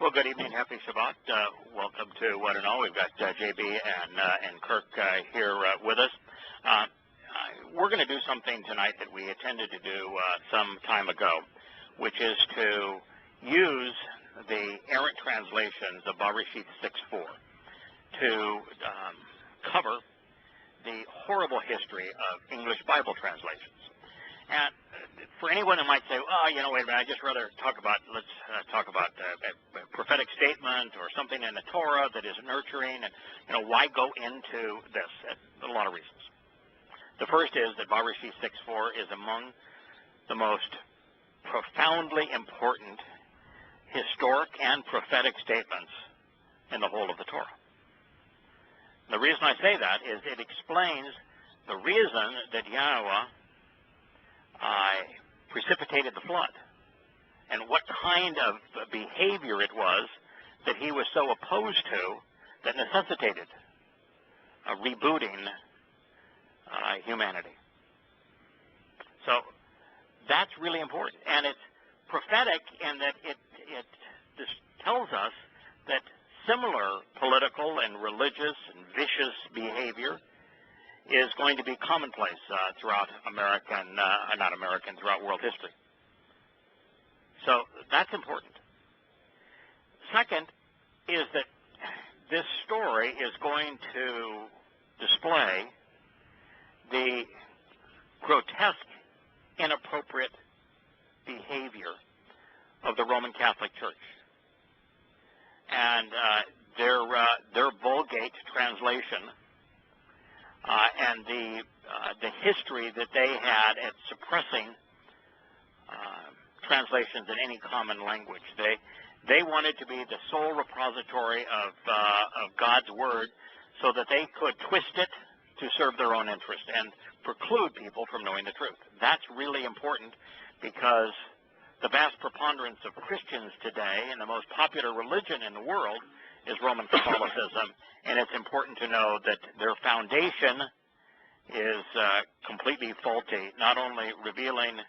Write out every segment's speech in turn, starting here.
Well, good evening. Happy Shabbat. Welcome to What and All. We've got JB and Kirk here with us. We're going to do something tonight that we intended to do some time ago, which is to use the errant translations of Bereshit 6:4 to cover the horrible history of English Bible translations. And for anyone who might say, "Oh, wait a minute, I'd just rather talk about, let's talk about a prophetic statement or something in the Torah that is nurturing," and, why go into this? A lot of reasons. The first is that Bereshit 6:4 is among the most profoundly important historic and prophetic statements in the whole of the Torah. The reason I say that is it explains the reason that Yahowah precipitated the flood and what kind of behavior it was that he was so opposed to that necessitated rebooting humanity. So that's really important, and it's prophetic in that it tells us that similar political and religious and vicious behavior is going to be commonplace throughout throughout world history. So that's important. Second is that this story is going to display the grotesque, inappropriate behavior of the Roman Catholic Church and their Vulgate translation and the history that they had at suppressing translations in any common language. They wanted to be the sole repository of God's Word so that they could twist it to serve their own interest and preclude people from knowing the truth. That's really important because the vast preponderance of Christians today and the most popular religion in the world is Roman Catholicism, and it's important to know that their foundation is completely faulty, not only revealing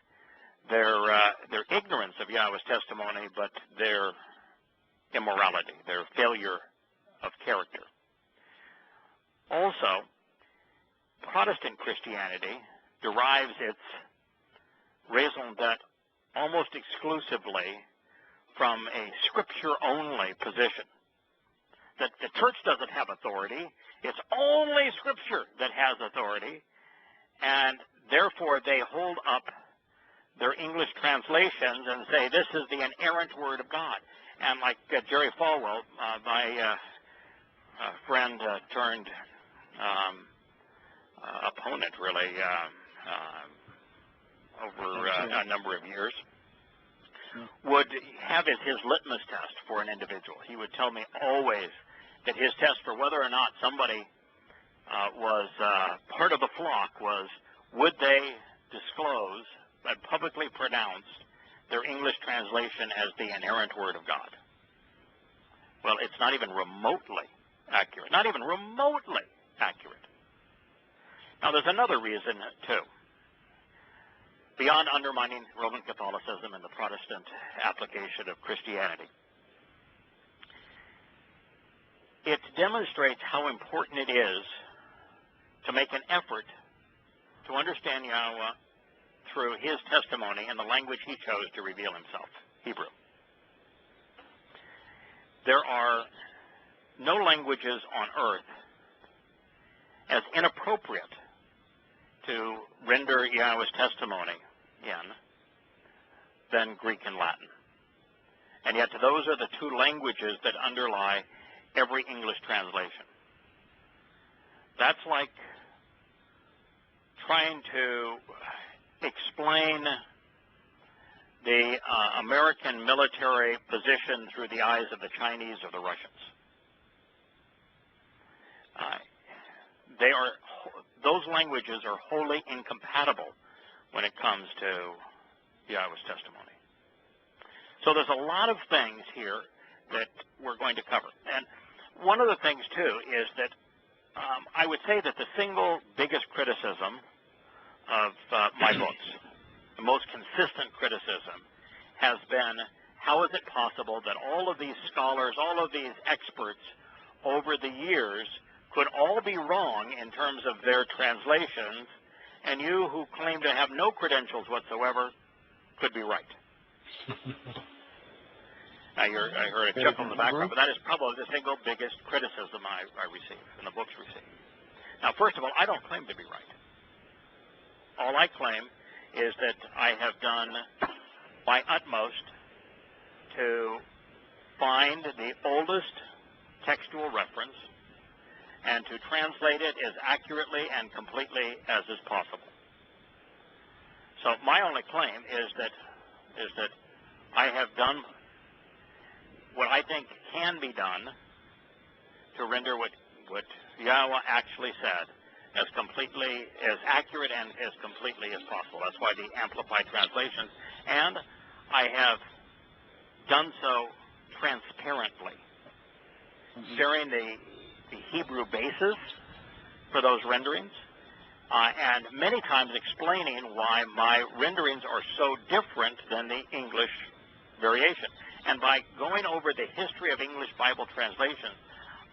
their ignorance of Yahweh's testimony, but their immorality, their failure of character. Also, Protestant Christianity derives its raison d'etre almost exclusively from a scripture-only position. That the church doesn't have authority. It's only Scripture that has authority, and therefore they hold up their English translations and say this is the inerrant Word of God. And like Jerry Falwell, my friend turned opponent, really, over a number of years, would have as his litmus test for an individual. He would tell me always that his test for whether or not somebody was part of the flock was, would they disclose and publicly pronounce their English translation as the inerrant Word of God? Well, it's not even remotely accurate. Not even remotely accurate. Now, there's another reason, too. Beyond undermining Roman Catholicism and the Protestant application of Christianity, it demonstrates how important it is to make an effort to understand Yahowah through his testimony in the language he chose to reveal himself, Hebrew. There are no languages on earth as inappropriate to render Yahowah's testimony in than Greek and Latin. And yet those are the two languages that underlie every English translation. That's like trying to explain the American military position through the eyes of the Chinese or the Russians. Those languages are wholly incompatible when it comes to Yahowah's testimony. So there's a lot of things here that we're going to cover. And one of the things, too, is that I would say that the single biggest criticism of my books, the most consistent criticism, has been how is it possible that all of these scholars, all of these experts over the years could all be wrong in terms of their translations, and you who claim to have no credentials whatsoever could be right? I heard a chuckle in the background, but that is probably the single biggest criticism I receive, and the books receive. Now, first of all, I don't claim to be right. All I claim is that I have done my utmost to find the oldest textual reference and to translate it as accurately and completely as is possible. So my only claim is that I have done what I think can be done to render what Yahowah actually said as completely, as accurate and as completely as possible. That's why the Amplified translations, and I have done so transparently, sharing the Hebrew basis for those renderings, and many times explaining why my renderings are so different than the English variation. And by going over the history of English Bible translation,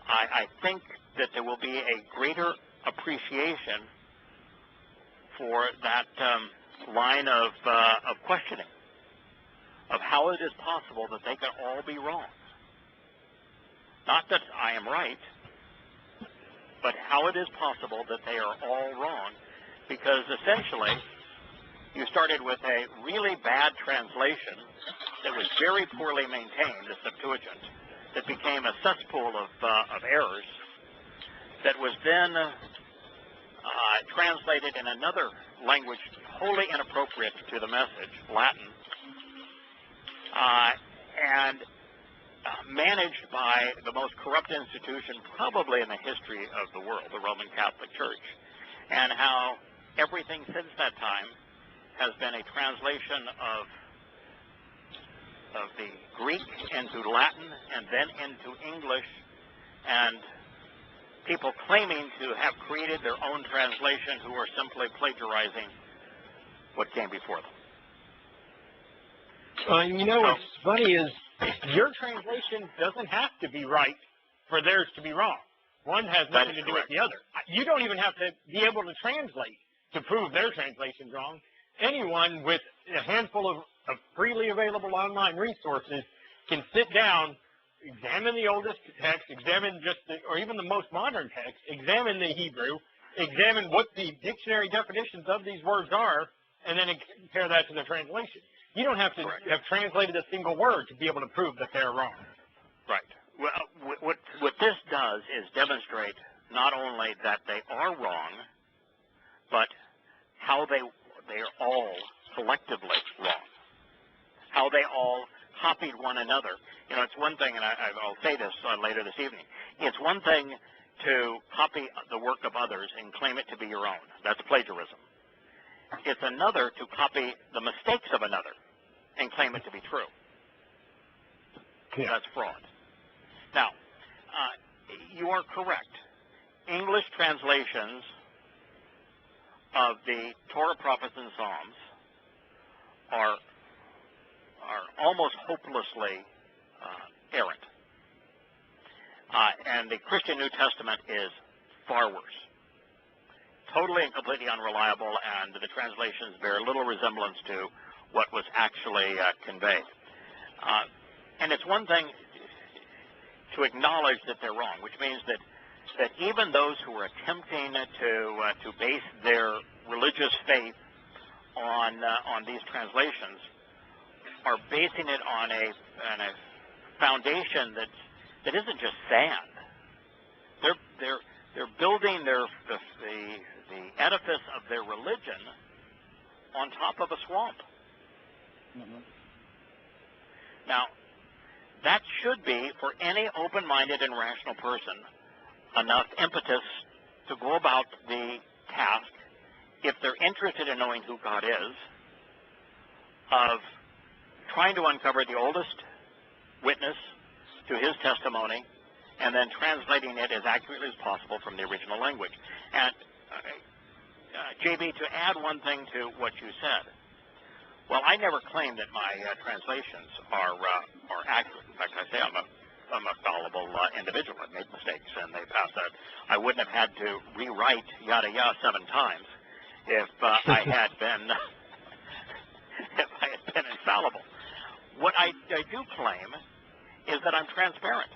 I think that there will be a greater appreciation for that line of questioning, of how it is possible that they can all be wrong. Not that I am right, but how it is possible that they are all wrong, because essentially you started with a really bad translation that was very poorly maintained, the Septuagint, that became a cesspool of errors, that was then translated in another language wholly inappropriate to the message, Latin, and managed by the most corrupt institution probably in the history of the world, the Roman Catholic Church, and how everything since that time has been a translation of the Greek into Latin and then into English, and people claiming to have created their own translation who are simply plagiarizing what came before them. You know, what's funny is your translation doesn't have to be right for theirs to be wrong. One has nothing to do with the other. You don't even have to be able to translate to prove their translation's wrong. Anyone with a handful of freely available online resources can sit down, examine the oldest text, examine or even the most modern text, examine the Hebrew, examine what the dictionary definitions of these words are, and then compare that to the translation. You don't have to have translated a single word to be able to prove that they're wrong. Right. Well, what this does is demonstrate not only that they are wrong, but how they are all collectively wrong. How they all copied one another. You know, it's one thing, and I'll say this later this evening, it's one thing to copy the work of others and claim it to be your own. That's plagiarism. It's another to copy the mistakes of another and claim it to be true. Yeah. That's fraud. Now, you are correct. English translations of the Torah, prophets, and Psalms are almost hopelessly errant. And the Christian New Testament is far worse. Totally and completely unreliable, and the translations bear little resemblance to what was actually conveyed. And it's one thing to acknowledge that they're wrong, which means that even those who are attempting to base their religious faith on these translations are basing it on a foundation that isn't just sand. They're building the edifice of their religion on top of a swamp. Mm-hmm. Now, that should be, for any open-minded and rational person, enough impetus to go about the task, if they're interested in knowing who God is, of trying to uncover the oldest witness to his testimony and then translating it as accurately as possible from the original language. And, JB, to add one thing to what you said, Well, I never claim that my translations are accurate. In fact, I say I'm a fallible individual. I've made mistakes, and they pass that. I wouldn't have had to rewrite Yada Yah 7 times if I had been infallible. What I do claim is that I'm transparent.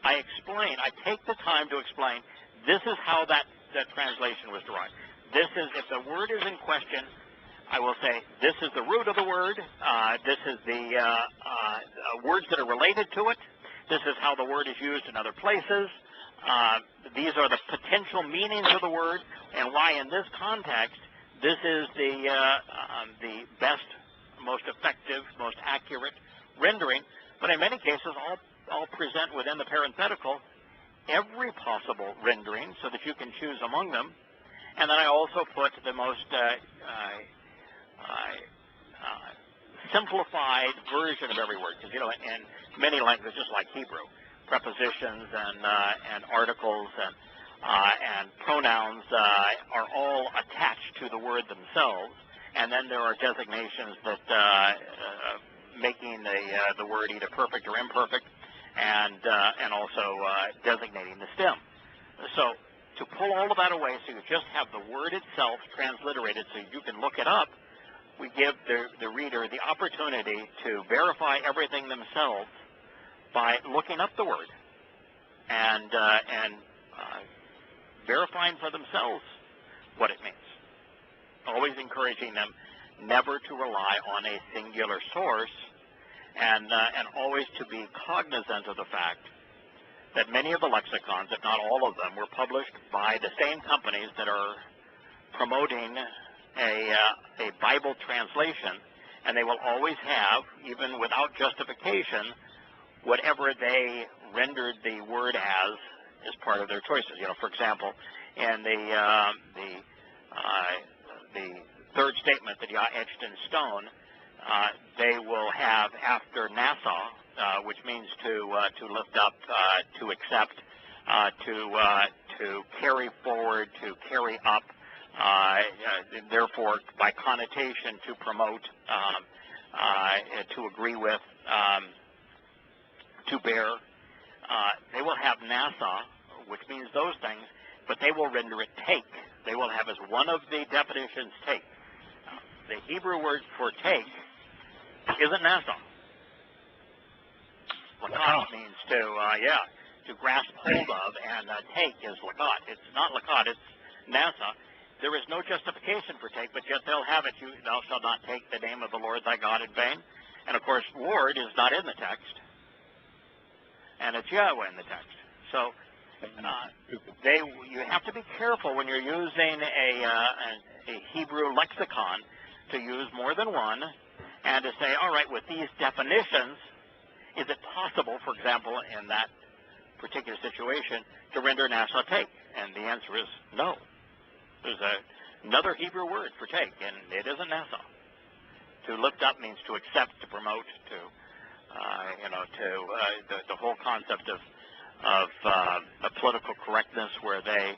I explain. I take the time to explain. This is how that translation was derived. This is, if the word is in question, I will say this is the root of the word. This is the words that are related to it. This is how the word is used in other places. These are the potential meanings of the word, and why in this context this is the best, most effective, most accurate rendering. But in many cases, I'll present within the parenthetical every possible rendering so that you can choose among them. And then I also put the most simplified version of every word, because in many languages like Hebrew, prepositions and articles and pronouns are all attached to the word themselves, and then there are designations that making the word either perfect or imperfect, and also designating the stem. So to pull all of that away, so you just have the word itself transliterated, so you can look it up. We give the reader the opportunity to verify everything themselves by looking up the word and verifying for themselves what it means. Always encouraging them never to rely on a singular source, and always to be cognizant of the fact that many of the lexicons, if not all of them, were published by the same companies that are promoting a Bible translation, and they will always have, even without justification, whatever they rendered the word as part of their choices. For example, in the third statement that Yah etched in stone, they will have after Nassau, which means to lift up, to accept, to carry forward, to carry up, therefore by connotation to promote, to agree with, to bear. They will have Nassau, which means those things, but they will render it take. They will have as one of the definitions take. The Hebrew word for take isn't Nassau. Lakat means to grasp hold of, and take is lakat. It's not lakat, it's Nassau. There is no justification for take, but yet they'll have it. Thou shalt not take the name of the Lord thy God in vain. And of course, Lord is not in the text, and it's Yahweh in the text. So you have to be careful when you're using a Hebrew lexicon to use more than one, and to say, all right, with these definitions, is it possible, for example, in that particular situation, to render Nassau take? And the answer is no. There's another Hebrew word for take, and it isn't Nassau. To lift up means to accept, to promote, the whole concept of political correctness, where they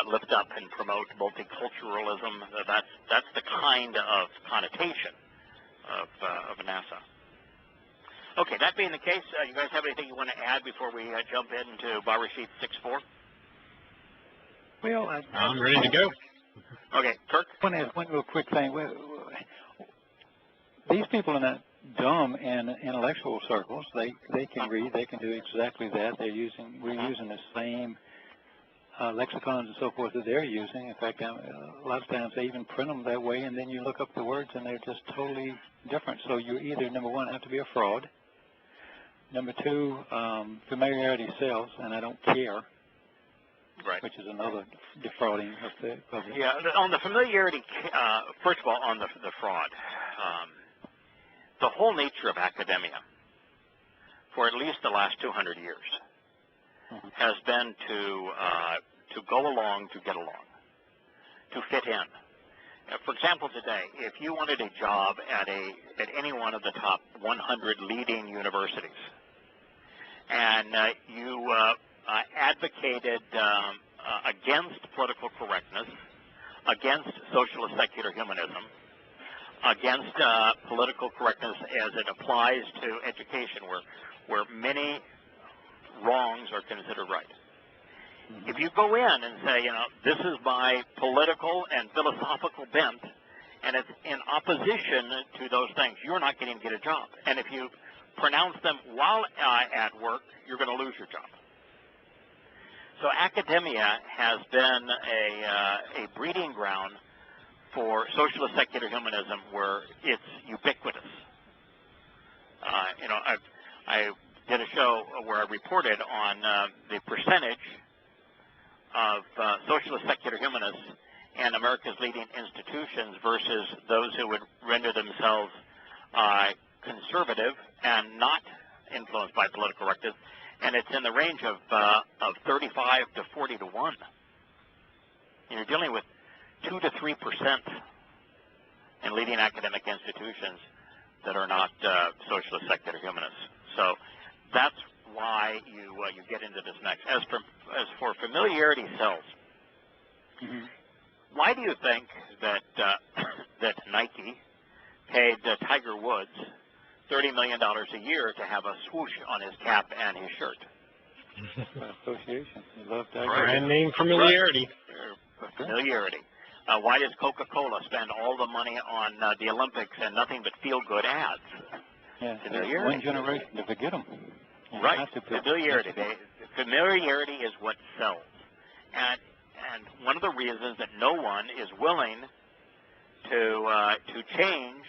lift up and promote multiculturalism. That's the kind of connotation of Nassau. Okay, that being the case, you guys have anything you want to add before we jump into Barashit 6:4? Well, I'm ready to go. Okay, Kirk? I want to add one real quick thing. These people in that dumb and intellectual circles, they can read, they can do exactly that. We're using the same lexicons and so forth that they're using. In fact, a lot of times they even print them that way, and then you look up the words and they're just totally different. So you either, number one, have to be a fraud. Number two, familiarity sells, and I don't care. Right. Which is another defrauding of the public. Yeah, on the familiarity, first of all, on the fraud, the whole nature of academia for at least the last 200 years has been to go along to get along, to fit in. For example, today, if you wanted a job at any one of the top 100 leading universities, and you advocated against political correctness, against socialist secular humanism, against political correctness as it applies to education, where many wrongs are considered right. If you go in and say, this is my political and philosophical bent, and it's in opposition to those things, you're not going to get a job. And if you pronounce them while at work, you're going to lose your job. So academia has been a breeding ground for socialist secular humanism, where it's ubiquitous. I did a show where I reported on the percentage of socialist secular humanists and America's leading institutions versus those who would render themselves conservative and not influenced by political correctness, and it's in the range of 35 to 40 to 1. You're dealing with 2 to 3% in leading academic institutions that are not socialist secular humanists. So that's why you get into this next. As for familiarity sells, why do you think that that Nike paid Tiger Woods $30 million a year to have a swoosh on his cap and his shirt? Association. You love Tiger. Brand name familiarity. Right. Familiarity. Why does Coca-Cola spend all the money on the Olympics and nothing but feel-good ads? Yeah, familiarity. One generation to forget them. Right. Familiarity. Familiarity is what sells. And one of the reasons that no one is willing to change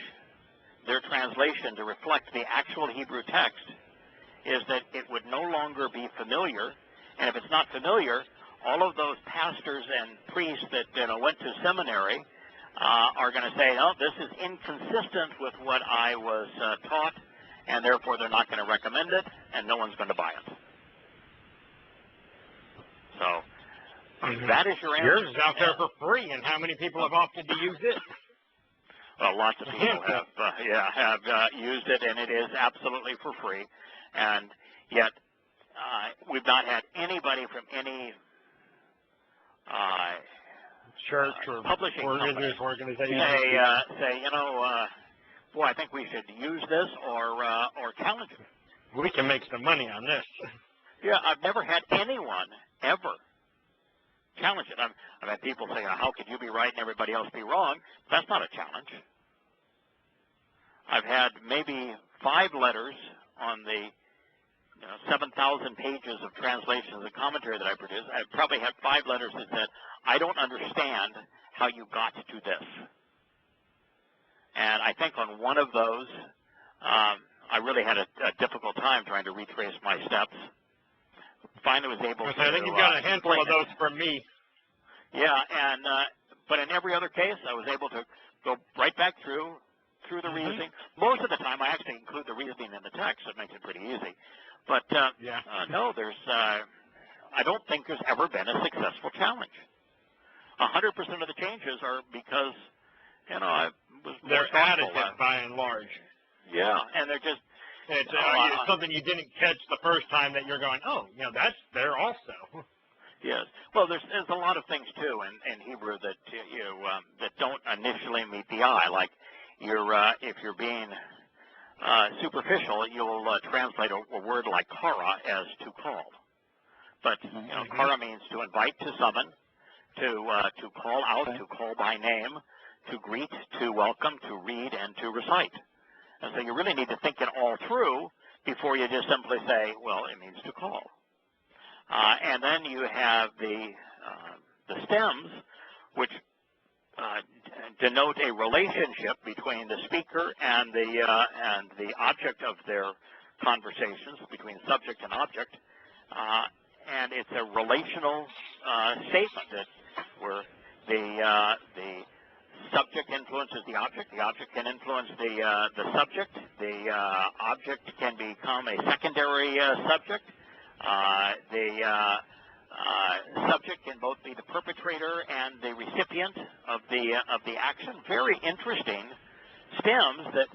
their translation to reflect the actual Hebrew text is that it would no longer be familiar. And if it's not familiar, all of those pastors and priests that went to seminary are going to say, "Oh, this is inconsistent with what I was taught," and therefore they're not going to recommend it, and no one's going to buy it. So that is your answer. Yours is out there for free, and how many people have opted to use it? Well, lots of people have used it, and it is absolutely for free. And yet, we've not had anybody from any church or publishing religious organization say, boy, I think we should use this or challenge it. We can make some money on this. Yeah, I've never had anyone ever challenge it. I've had people say, how could you be right and everybody else be wrong? That's not a challenge. I've had maybe 5 letters on the 7,000 pages of translations and commentary that I produce. I've probably had 5 letters that said, I don't understand how you got to this. And I think on one of those, I really had a difficult time trying to retrace my steps. Finally was able to. I think you've got a handful of those from me. Yeah, and but in every other case, I was able to go right back through the reasoning. Most of the time, I actually include the reasoning in the text. It makes it pretty easy. But no, there's. I don't think there's ever been a successful challenge. 100% of the changes are because I was more they're additive by and large. Yeah, and they're just. It's something you didn't catch the first time that you're going, oh, that's there also. Yes. Well, there's a lot of things too in Hebrew that that don't initially meet the eye. Like if you're being superficial, you'll translate a word like kara as to call. But kara means to invite, to summon, to call out, to call by name, to greet, to welcome, to read, and to recite. And so you really need to think it all through before you just simply say, well, it means to call. And then you have the stems, which denote a relationship between the speaker and the object of their conversations, between subject and object. And it's a relational statement where the subject influences the object can influence the subject, the object can become a secondary subject, the subject can both be the perpetrator and the recipient of the action. Very interesting stems that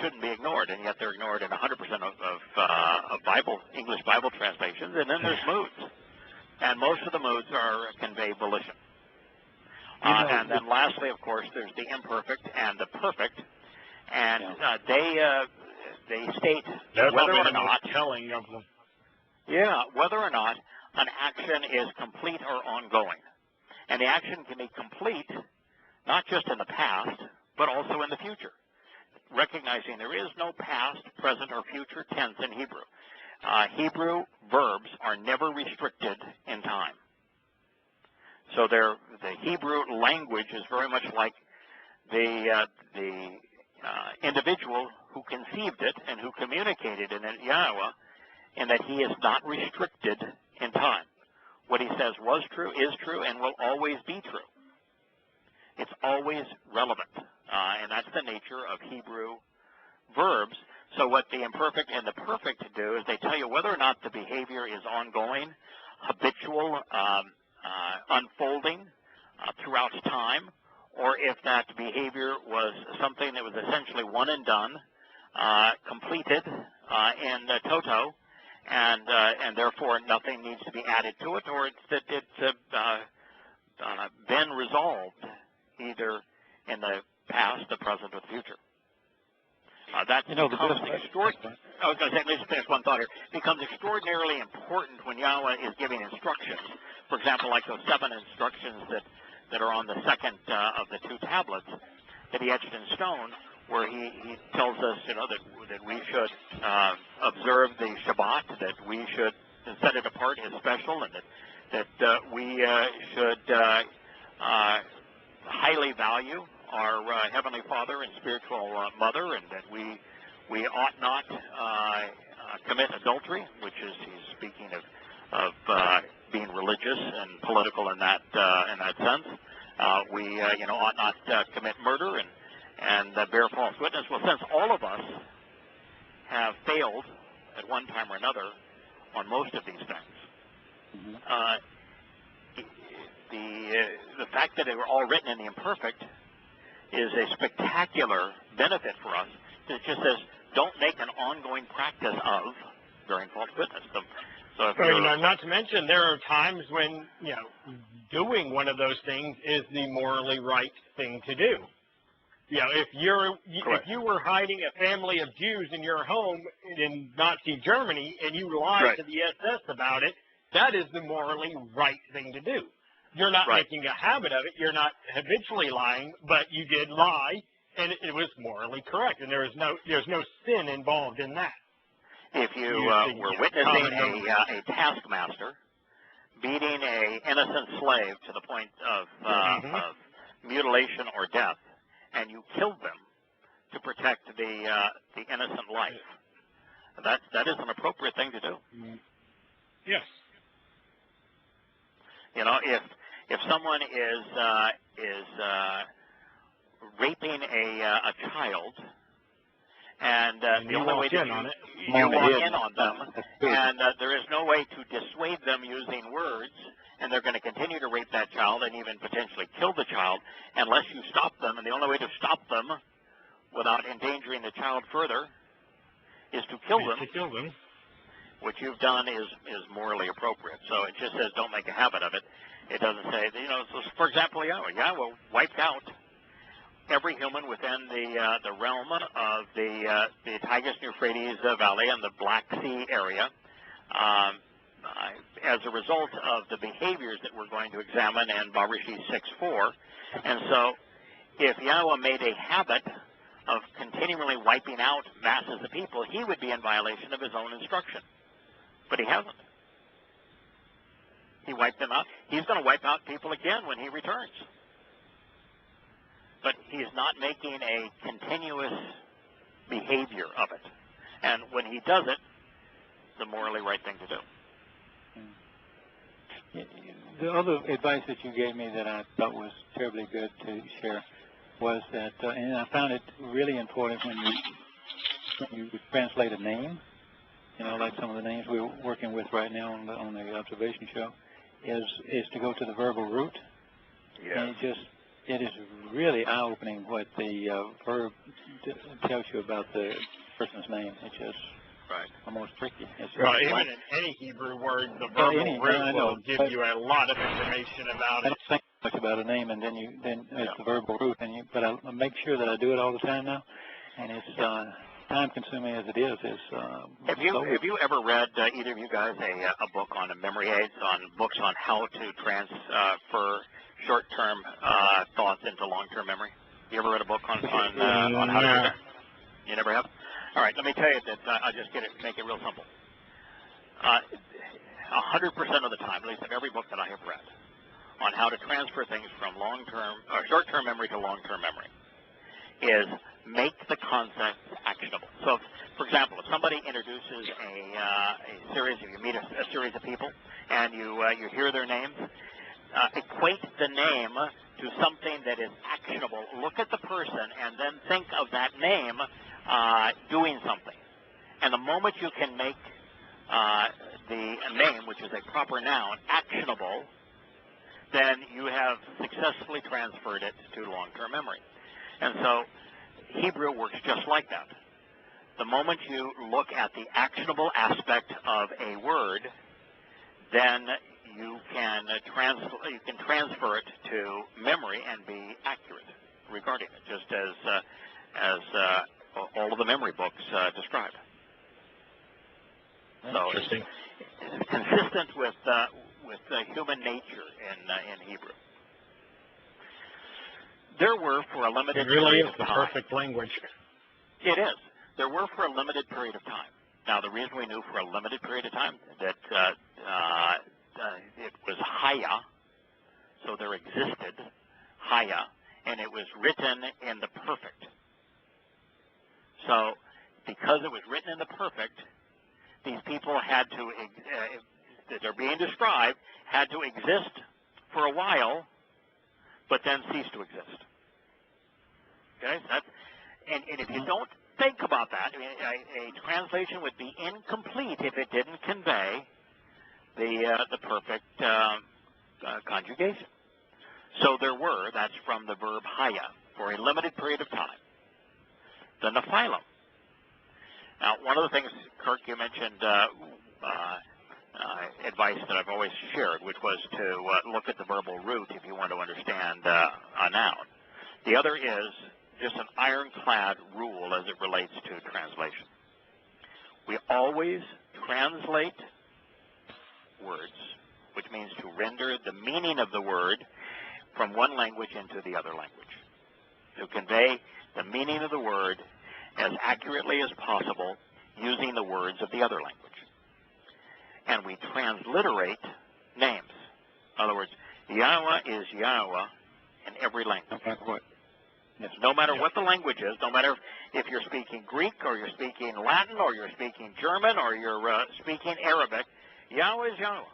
shouldn't be ignored, and yet they're ignored in 100% of English Bible translations. And then there's moods, and most of the moods convey volition. And then lastly, of course, there's the imperfect and the perfect, and they state whether or not telling of them. Yeah, whether or not an action is complete or ongoing. And the action can be complete not just in the past, but also in the future. Recognizing there is no past, present, or future tense in Hebrew. Hebrew verbs are never restricted in time. So the Hebrew language is very much like the individual who conceived it and who communicated in it, Yahowah, in that he is not restricted in time. What he says was true, is true, and will always be true. It's always relevant, and that's the nature of Hebrew verbs. So what the imperfect and the perfect do is they tell you whether or not the behavior is ongoing, habitual, unfolding throughout time, or if that behavior was something that was essentially one and done, completed in toto, and therefore nothing needs to be added to it, or it's been resolved either in the past, the present, or the future. That becomes extraordinary. I was going to say, let me just finish one thought here. Becomes extraordinarily important when Yahweh is giving instructions. For example, like those 7 instructions that are on the second of the 2 tablets that he etched in stone, where he tells us, that we should observe the Shabbat, that we should set it apart as special, and that we should highly value our Heavenly Father and spiritual mother, and that we ought not commit adultery, which is, he's speaking of being religious and political in that sense. We ought not commit murder and bear false witness. Well, since all of us have failed at one time or another on most of these things, the fact that they were all written in the imperfect is a spectacular benefit for us. It just says, don't make an ongoing practice of bearing false witness. So if not to mention, there are times when, doing one of those things is the morally right thing to do. If you were hiding a family of Jews in your home in Nazi Germany and you lied to the SS about it, that is the morally right thing to do. You're not making a habit of it. You're not habitually lying, but you did lie, and it was morally correct, and there's no sin involved in that. If you were witnessing a taskmaster beating an innocent slave to the point of mutilation or death, and you killed them to protect the innocent life, that is an appropriate thing to do. Yes. If someone is raping a child, and the only way to you walk in on them, and there is no way to dissuade them using words, and they're going to continue to rape that child and even potentially kill the child unless you stop them, and the only way to stop them without endangering the child further is to kill them. What you've done is morally appropriate. So it just says don't make a habit of it. It doesn't say, so for example, Yahweh wiped out every human within the realm of the Tigris and Euphrates Valley and the Black Sea area as a result of the behaviors that we're going to examine in Bereshit 6:4. And so if Yahweh made a habit of continually wiping out masses of people, he would be in violation of his own instruction. But he hasn't. He wiped them out. He's going to wipe out people again when he returns. But he's not making a continuous behavior of it. And when he does it, the morally right thing to do. The other advice that you gave me that I thought was terribly good to share was that, and I found it really important when you translate a name, like some of the names we're working with right now on the observation show, is to go to the verbal root. Yes. And it is really eye-opening what the verb tells you about the person's name. It's just almost tricky. Even in any Hebrew word, the verbal root will give you a lot of information about it. much about a name, and then it's the verbal root. But I make sure that I do it all the time now, and it's time-consuming as it is. Have you ever read, either of you guys, a book on memory aids, on books on how to transfer short-term thoughts into long-term memory? You ever read a book on how to do that? You never have? All right, let me tell you that I'll just make it real simple. 100% of the time, at least of every book that I have read, on how to transfer things from long-term or short-term memory to long-term memory, is make the concepts actionable. So, for example, if somebody introduces a series, if you meet a series of people and you hear their names, equate the name to something that is actionable. Look at the person and then think of that name doing something. And the moment you can make the name, which is a proper noun, actionable, then you have successfully transferred it to long-term memory. And so Hebrew works just like that. The moment you look at the actionable aspect of a word, then you can transfer it to memory and be accurate regarding it, just as all of the memory books describe. So interesting. It's consistent with human nature in Hebrew. There were, for a limited period of time... It really is the perfect language. It is. There were for a limited period of time. Now, the reason we knew for a limited period of time that it was Haya, so there existed Haya, and it was written in the perfect. So, because it was written in the perfect, these people had to, that they're being described, had to exist for a while, but then cease to exist. Okay, so and if you don't think about that, a translation would be incomplete if it didn't convey the perfect conjugation. So there were, that's from the verb haya, for a limited period of time. The Nephilim. Now, one of the things, Kirk, you mentioned advice that I've always shared, which was to look at the verbal root if you want to understand a noun. The other is just an ironclad rule as it relates to translation. We always translate words, which means to render the meaning of the word from one language into the other language, to convey the meaning of the word as accurately as possible using the words of the other language. And we transliterate names. In other words, Yahweh is Yahweh in every language. No matter what the language is, no matter if you're speaking Greek or you're speaking Latin or you're speaking German or you're speaking Arabic, Yahweh is Yahweh.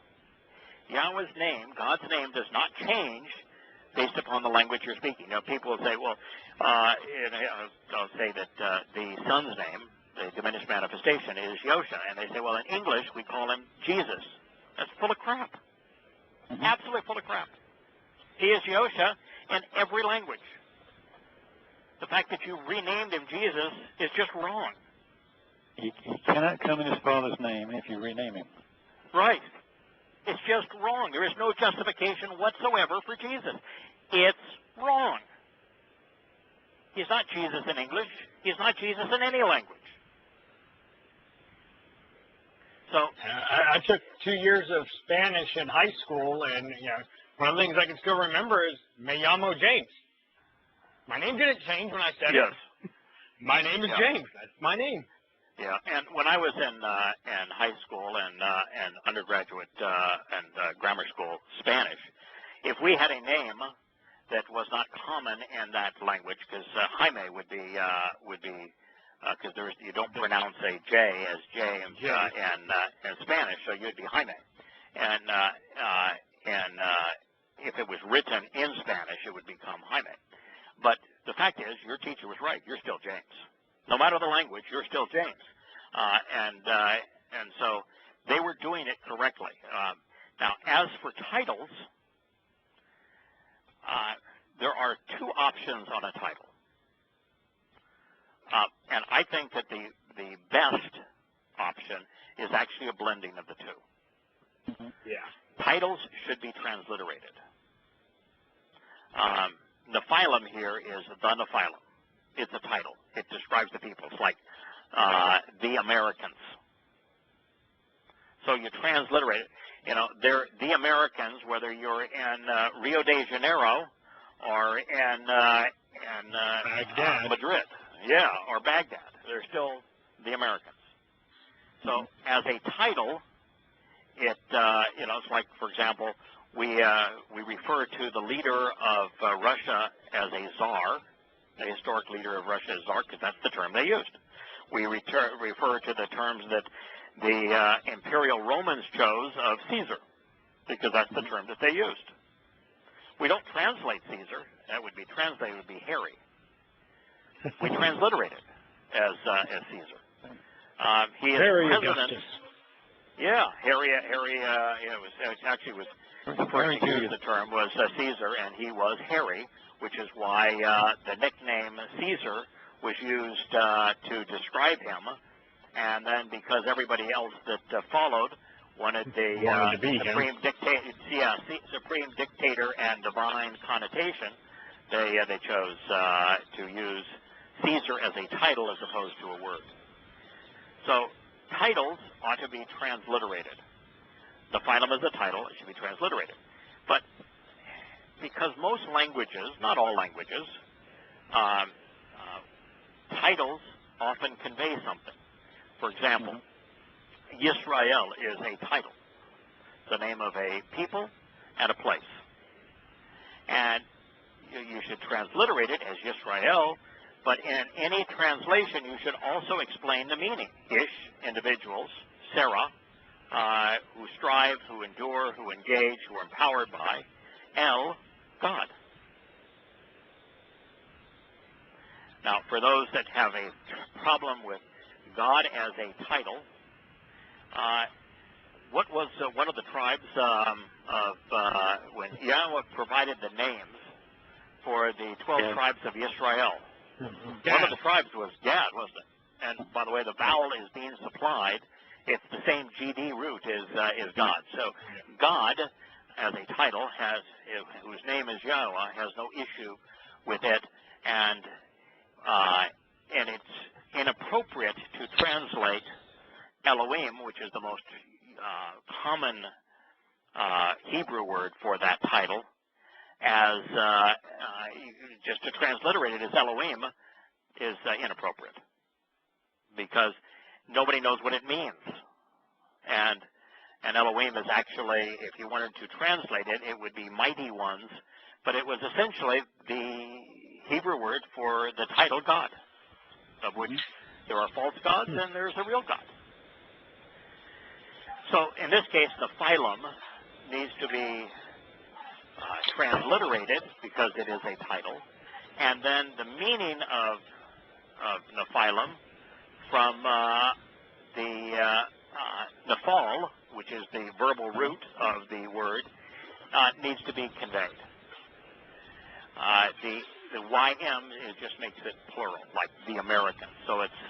Yahweh's name, God's name, does not change based upon the language you're speaking. You know, people will say, well, I'll say that the Son's name, the diminished manifestation, is Yosha. And they say, well, in English, we call him Jesus. That's full of crap. Absolutely full of crap. He is Yosha in every language. The fact that you renamed him Jesus is just wrong. He cannot come in his Father's name if you rename him. Right. It's just wrong. There is no justification whatsoever for Jesus. It's wrong. He's not Jesus in English. He's not Jesus in any language. So I took 2 years of Spanish in high school, and one of the things I can still remember is Me llamo James. My name didn't change when I said it. My name is James. That's my name. Yeah, and when I was in high school and undergraduate and grammar school Spanish, if we had a name that was not common in that language, because Jaime would be because you don't pronounce a J as J in Spanish, so you'd be Jaime, and if it was written in Spanish, it would become Jaime. But the fact is, your teacher was right. You're still James. No matter the language, you're still James. And so they were doing it correctly. Now, as for titles, there are 2 options on a title. And I think that the best option is actually a blending of the 2. Yeah. Titles should be transliterated. Nephilim here is the Nephilim. It's a title. It describes the people. It's like the Americans. So you transliterate it. You know, they're the Americans, whether you're in Rio de Janeiro or in Baghdad. Madrid, yeah, or Baghdad. They're still the Americans. So as a title, it you know, it's like, for example, we refer to the leader of Russia as a czar, the historic leader of Russia as czar, because that's the term they used. We refer to the terms that the imperial Romans chose of Caesar, because that's the term that they used. We don't translate Caesar. That would be translated would be Harry. We transliterate it as Caesar. He is Harry president. Augustus. Yeah, Harry. It was the person who used the term was Caesar, and he was Harry, which is why the nickname Caesar was used to describe him. And then because everybody else that followed wanted the supreme dictator and divine connotation, they chose to use Caesar as a title as opposed to a word. So titles ought to be transliterated. The phylum is a title; it should be transliterated. But because most languages, not all languages, titles often convey something. For example, Yisrael is a title, the name of a people and a place. And you should transliterate it as Yisrael, but in any translation you should also explain the meaning. Ish, individuals; Sarah, who strive, who endure, who engage, who are empowered by; El, God. Now, for those that have a problem with God as a title, what was one of the tribes when Yahweh provided the names for the 12 tribes of Israel? One of the tribes was Gad, wasn't it? And by the way, the vowel is being supplied. It's the same GD root as God. So God, as a title, whose name is Yahweh, has no issue with it, and it's inappropriate to translate Elohim, which is the most common Hebrew word for that title, as just to transliterate it as Elohim is inappropriate, because nobody knows what it means. And Elohim is actually, if you wanted to translate it, it would be mighty ones, but it was essentially the Hebrew word for the title God, of which there are false gods and there's a real God. So in this case, the phylum needs to be transliterated because it is a title, and then the meaning of Nephilim from the Nephal, which is the verbal root of the word, needs to be conveyed. The YM just makes it plural, like the American. So it's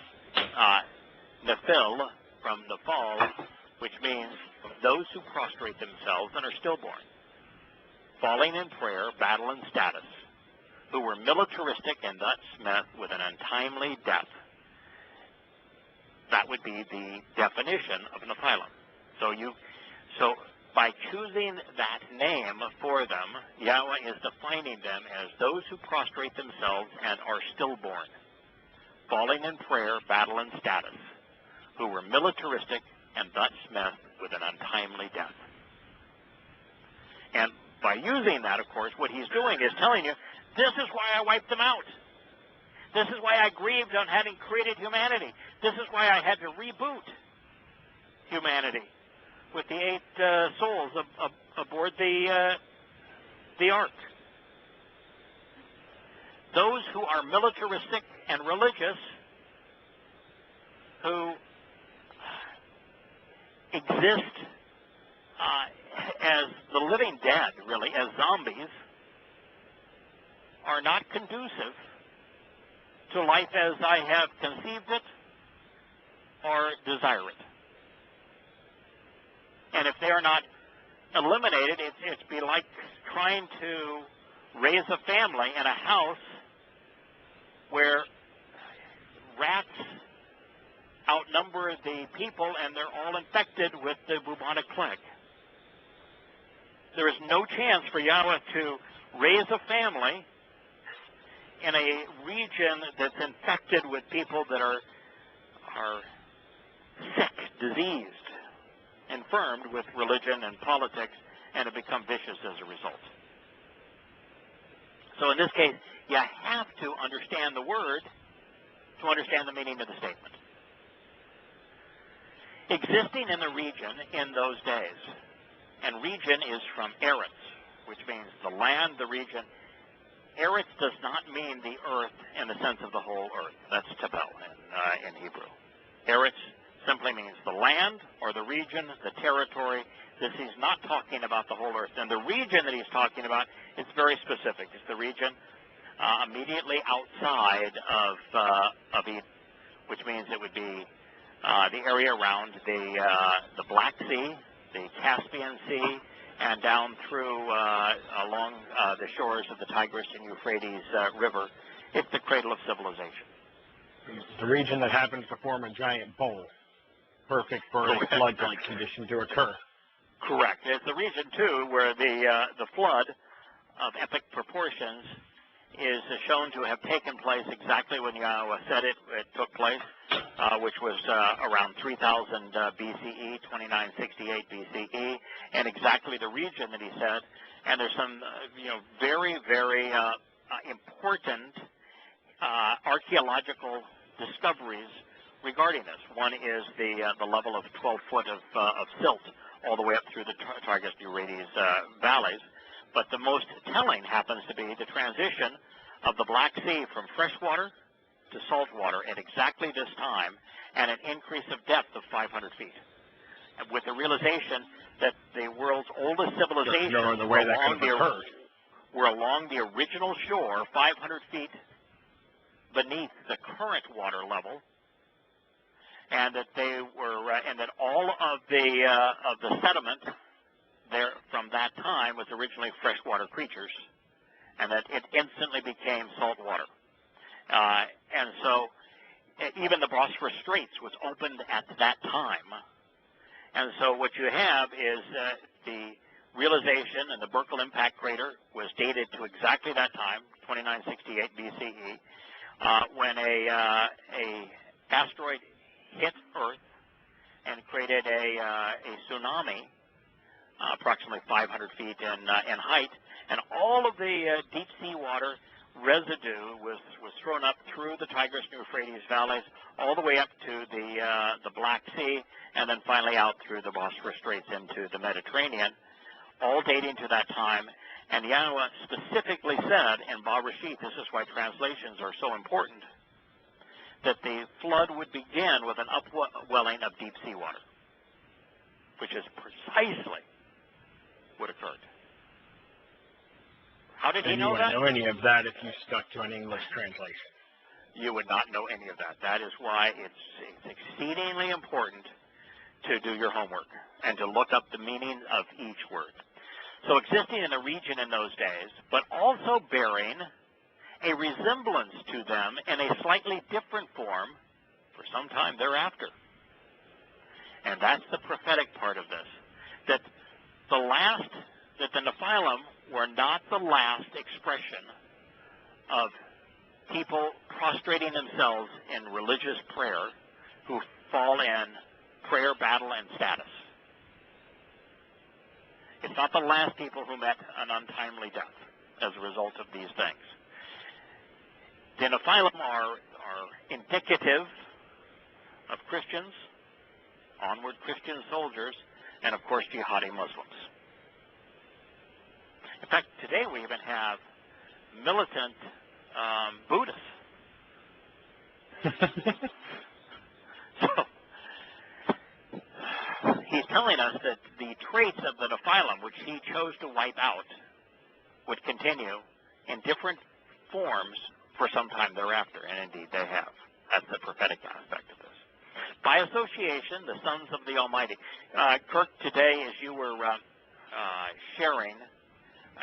Nephil from Nephal, which means those who prostrate themselves and are stillborn, falling in prayer, battle, and status, who were militaristic and thus met with an untimely death. That would be the definition of Nephilim. So by choosing that name for them, Yahweh is defining them as those who prostrate themselves and are stillborn, falling in prayer, battle, and status, who were militaristic and thus met with an untimely death. And by using that, of course, what he's doing is telling you, this is why I wiped them out. This is why I grieved on having created humanity. This is why I had to reboot humanity with the 8 souls aboard the ark. Those who are militaristic and religious, who exist as the living dead, really, as zombies, are not conducive to life as I have conceived it or desire it. And if they are not eliminated, it'd be like trying to raise a family in a house where rats outnumber the people and they're all infected with the bubonic plague. There is no chance for Yahweh to raise a family in a region that's infected with people that are sick, diseased, infirmed with religion and politics, and have become vicious as a result. So in this case, you have to understand the word to understand the meaning of the statement. Existing in the region in those days, and region is from Eretz, which means the land, the region. Eretz does not mean the earth in the sense of the whole earth. That's Tabel in Hebrew. Eretz simply means the land or the region, the territory. This he's not talking about the whole earth. And the region that he's talking about is very specific. It's the region immediately outside of Eden, which means it would be the area around the Black Sea, the Caspian Sea, and down through along the shores of the Tigris and Euphrates River. It's the cradle of civilization. The region that happens to form a giant bowl, perfect for a flood-like condition to occur. Correct. It's the region, too, where the flood of epic proportions is shown to have taken place exactly when Yahweh said it took place, which was around 3000 BCE, 2968 BCE, and exactly the region that he said. And there's some, very, very important archaeological discoveries regarding this. One is the level of 12 foot of silt all the way up through the Tigris Euphrates valleys. But the most telling happens to be the transition of the Black Sea from freshwater to saltwater at exactly this time, and an increase of depth of 500 feet. And with the realization that the world's oldest civilization were along the original shore, 500 feet beneath the current water level, and that they were, and that all of the sediment there from that time was originally freshwater creatures, and that it instantly became salt water. And so even the Bosphorus Straits was opened at that time. And so what you have is the realization, and the Burkle impact crater was dated to exactly that time, 2968 BCE, when a asteroid hit Earth and created a tsunami, approximately 500 feet in height, and all of the deep sea water residue was thrown up through the Tigris and Euphrates valleys, all the way up to the Black Sea, and then finally out through the Bosphorus Straits into the Mediterranean, all dating to that time. And Yahweh specifically said in Bereshit, this is why translations are so important, that the flood would begin with an upwelling of deep sea water, which is precisely what occurred. How did he know that? You wouldn't know any of that if you stuck to an English translation. You would not know any of that. That is why it's exceedingly important to do your homework and to look up the meaning of each word. So existing in the region in those days, but also bearing a resemblance to them in a slightly different form for some time thereafter. And that's the prophetic part of this. That the Nephilim were not the last expression of people prostrating themselves in religious prayer who fall in prayer, battle, and status. It's not the last people who met an untimely death as a result of these things. The Nephilim are indicative of Christians, onward Christian soldiers, and of course jihadi Muslims. In fact, today we even have militant Buddhists. So he's telling us that the traits of the Nephilim, which he chose to wipe out, would continue in different forms for some time thereafter, and indeed they have. That's the prophetic aspect of this. By association, the sons of the Almighty. Kirk, today, as you were sharing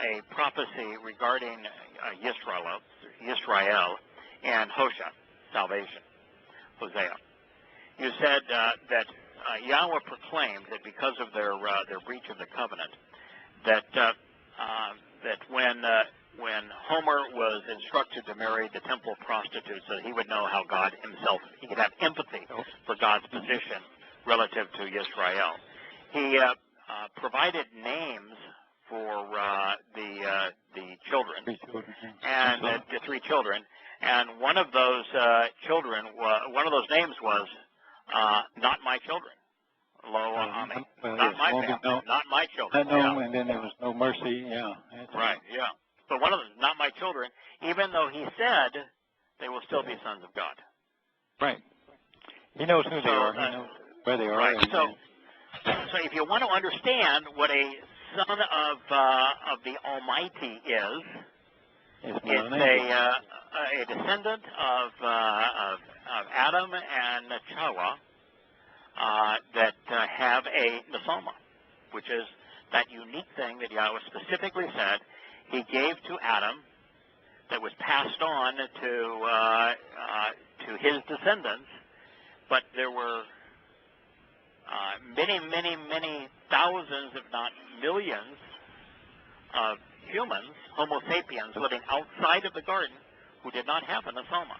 a prophecy regarding Yisrael and Hosea, salvation, Hosea. You said that Yahweh proclaimed that because of their breach of the covenant, that when Homer was instructed to marry the temple prostitute, so he would know how God himself, he could have empathy for God's position relative to Yisrael. He provided names for the children, and the three children, and one of those children, one of those names was not my children. Lo Ami, not my family, not my children. And then there was no mercy. Right. Yeah. But one of them, not my children, even though he said they will still be sons of God. Right. He knows who they are. He knows where they are. Right. So if you want to understand what a son of the Almighty is, it's a descendant of Adam and Towrah that have a nesama, which is that unique thing that Yahweh specifically said he gave to Adam, that was passed on to his descendants. But there were many thousands, if not millions, of humans, Homo sapiens, living outside of the garden who did not have a nesama.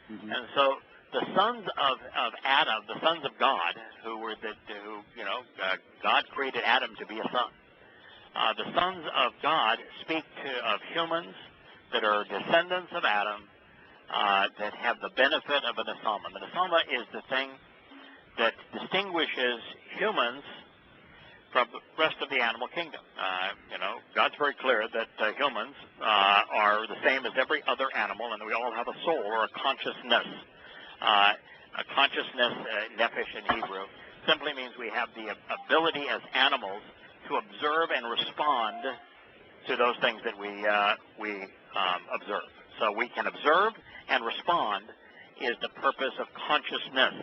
And so the sons of Adam, the sons of God, God created Adam to be a son. The sons of God speak of humans that are descendants of Adam that have the benefit of a nesama. The nesama is the thing that distinguishes humans from the rest of the animal kingdom. God's very clear that humans are the same as every other animal, and that we all have a soul or a consciousness. A consciousness, nephesh in Hebrew, simply means we have the ability as animals to observe and respond to those things that we observe. So we can observe and respond is the purpose of consciousness.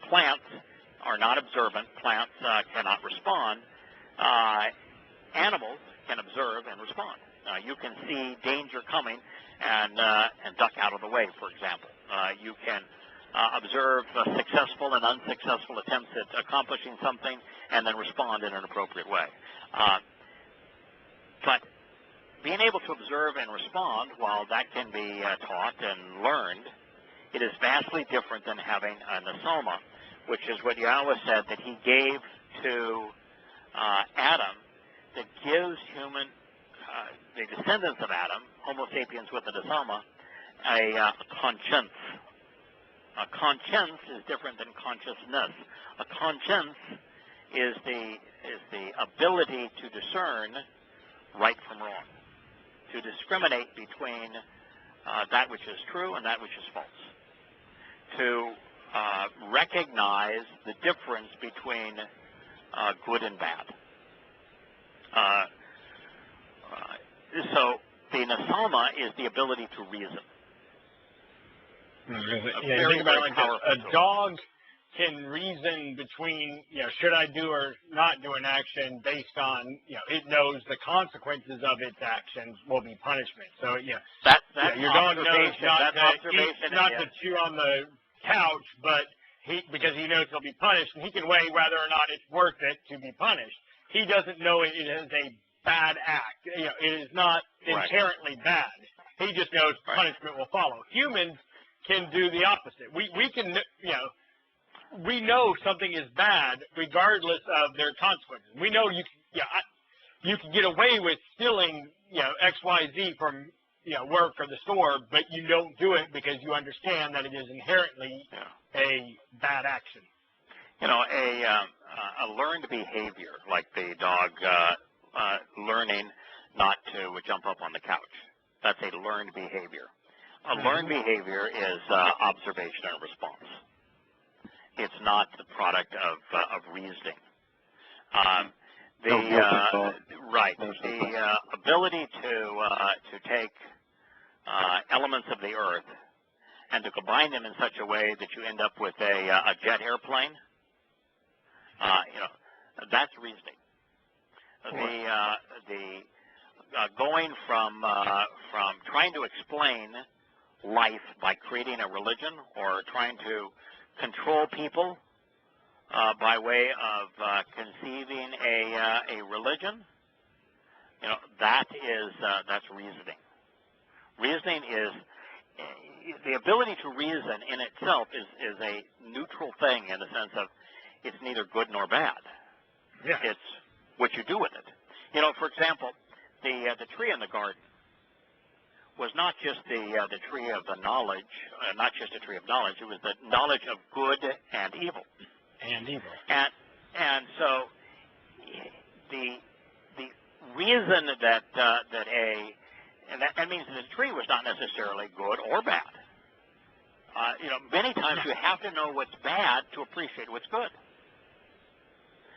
Plants are not observant. Plants cannot respond. Animals can observe and respond. You can see danger coming and duck out of the way, for example. You can observe successful and unsuccessful attempts at accomplishing something and then respond in an appropriate way. But being able to observe and respond, while that can be taught and learned, it is vastly different than having a nesama, which is what Yahweh said that he gave to Adam, that gives the descendants of Adam, Homo sapiens with a nesama, a conscience. A conscience is different than consciousness. A conscience is the ability to discern right from wrong, to discriminate between that which is true and that which is false, to recognize the difference between good and bad. So the nesama is the ability to reason. Yeah, think about it like a dog can reason between, should I do or not do an action based on, it knows the consequences of its actions will be punishment. So, your dog knows not to chew on the couch, but because he knows he'll be punished, and he can weigh whether or not it's worth it to be punished. He doesn't know it is a bad act. It is not inherently bad. He just knows punishment will follow. Humans can do the opposite. We can, we know something is bad regardless of their consequences. We know you can get away with stealing, XYZ from, work or the store, but you don't do it because you understand that it is inherently a bad action. A learned behavior, like the dog learning not to jump up on the couch. That's a learned behavior. A learned behavior is observation and response. It's not the product of reasoning. The ability to take elements of the earth and to combine them in such a way that you end up with a jet airplane, that's reasoning. The going from trying to explain life by creating a religion or trying to control people by way of conceiving a religion, that's reasoning. Reasoning is the ability to reason in itself is a neutral thing in the sense of it's neither good nor bad. Yeah. It's what you do with it. For example, the tree in the garden was not just the tree of the knowledge, not just a tree of knowledge. It was the knowledge of good and evil. And evil. And so the reason that means that the tree was not necessarily good or bad. Many times you have to know what's bad to appreciate what's good.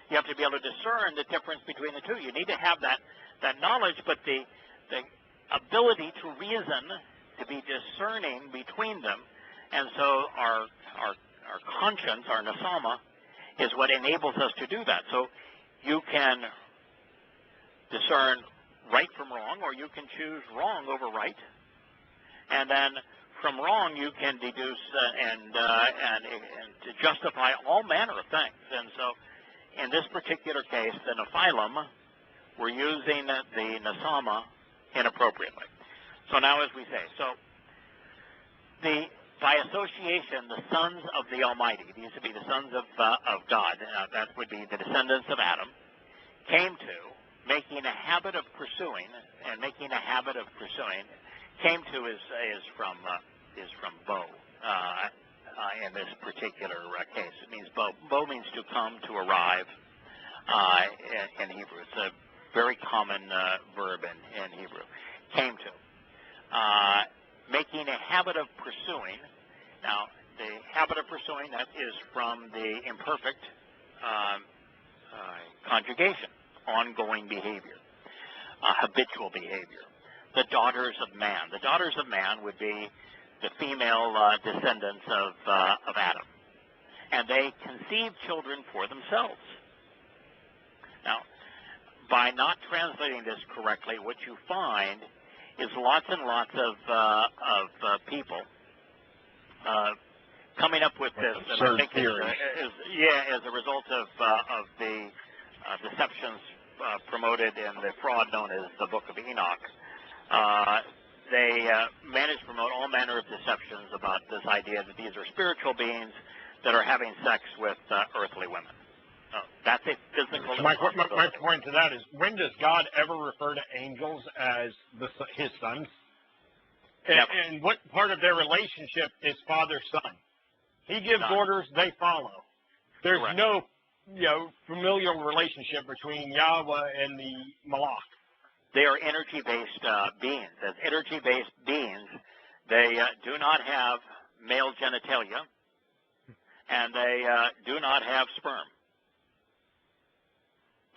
You have to be able to discern the difference between the two. You need to have that knowledge, but the ability to reason, to be discerning between them, and so our conscience, our nasama, is what enables us to do that. So you can discern right from wrong, or you can choose wrong over right, and then from wrong you can deduce and to justify all manner of things. And so in this particular case, the Nephilim were using the nasama inappropriately. So now, as we say, by association, the sons of the Almighty, these would be the sons of God, that would be the descendants of Adam, came to making a habit of pursuing, and making a habit of pursuing, came to is from bow. In this particular case, it means bow. Bow means to come, to arrive. In Hebrew, it's a very common verb in Hebrew. Came to. Making a habit of pursuing. Now, the habit of pursuing, that is from the imperfect conjugation, ongoing behavior, habitual behavior. The daughters of man. The daughters of man would be the female descendants of Adam. And they conceived children for themselves. Now, by not translating this correctly, what you find is lots and lots of people coming up with this, and I think as a result of the deceptions promoted in the fraud known as the Book of Enoch. They managed to promote all manner of deceptions about this idea that these are spiritual beings that are having sex with earthly women. That's a physical impossibility. My point to that is, when does God ever refer to angels as his sons? And what part of their relationship is father-son? He gives orders, they follow. There's no familial relationship between Yahweh and the Malach. They are energy-based beings. As energy-based beings, they do not have male genitalia, and they do not have sperm.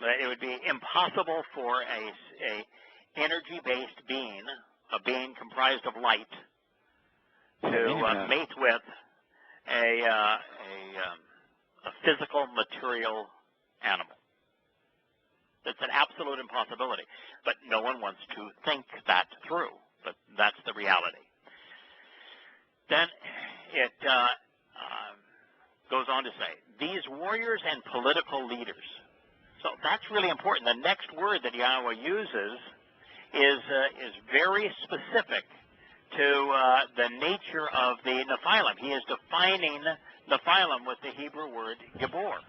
It would be impossible for a energy-based being, a being comprised of light, to mate with a physical, material animal. It's an absolute impossibility. But no one wants to think that through. But that's the reality. Then it goes on to say, these warriors and political leaders. So that's really important. The next word that Yahweh uses is very specific to the nature of the Nephilim. He is defining Nephilim with the Hebrew word Gibor.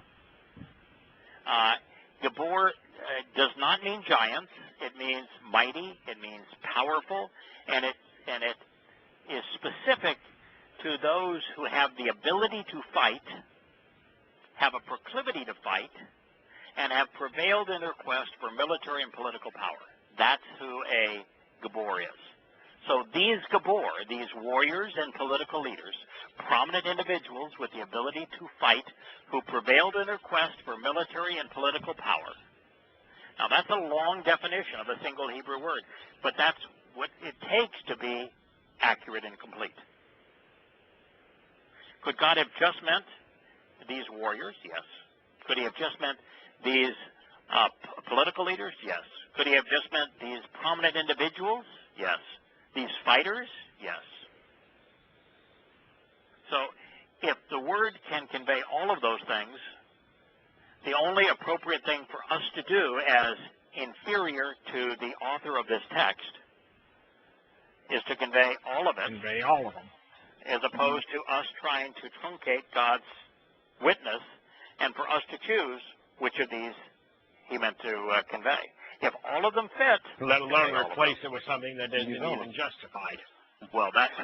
Gibor does not mean giants. It means mighty. It means powerful, and it is specific to those who have the ability to fight, have a proclivity to fight, and have prevailed in their quest for military and political power. That's who a Gibor is. So these Gibor, these warriors and political leaders, prominent individuals with the ability to fight, who prevailed in their quest for military and political power. Now that's a long definition of a single Hebrew word, but that's what it takes to be accurate and complete. Could God have just meant these warriors? Yes. Could he have just meant these political leaders? Yes. Could he have just meant these prominent individuals? Yes. These fighters? Yes. So if the word can convey all of those things, the only appropriate thing for us to do as inferior to the author of this text is to convey all of it. Convey all of them. As opposed to us trying to truncate God's witness and for us to choose which of these he meant to convey. If all of them fit, let alone replace it with something that isn't even justified. Well, that's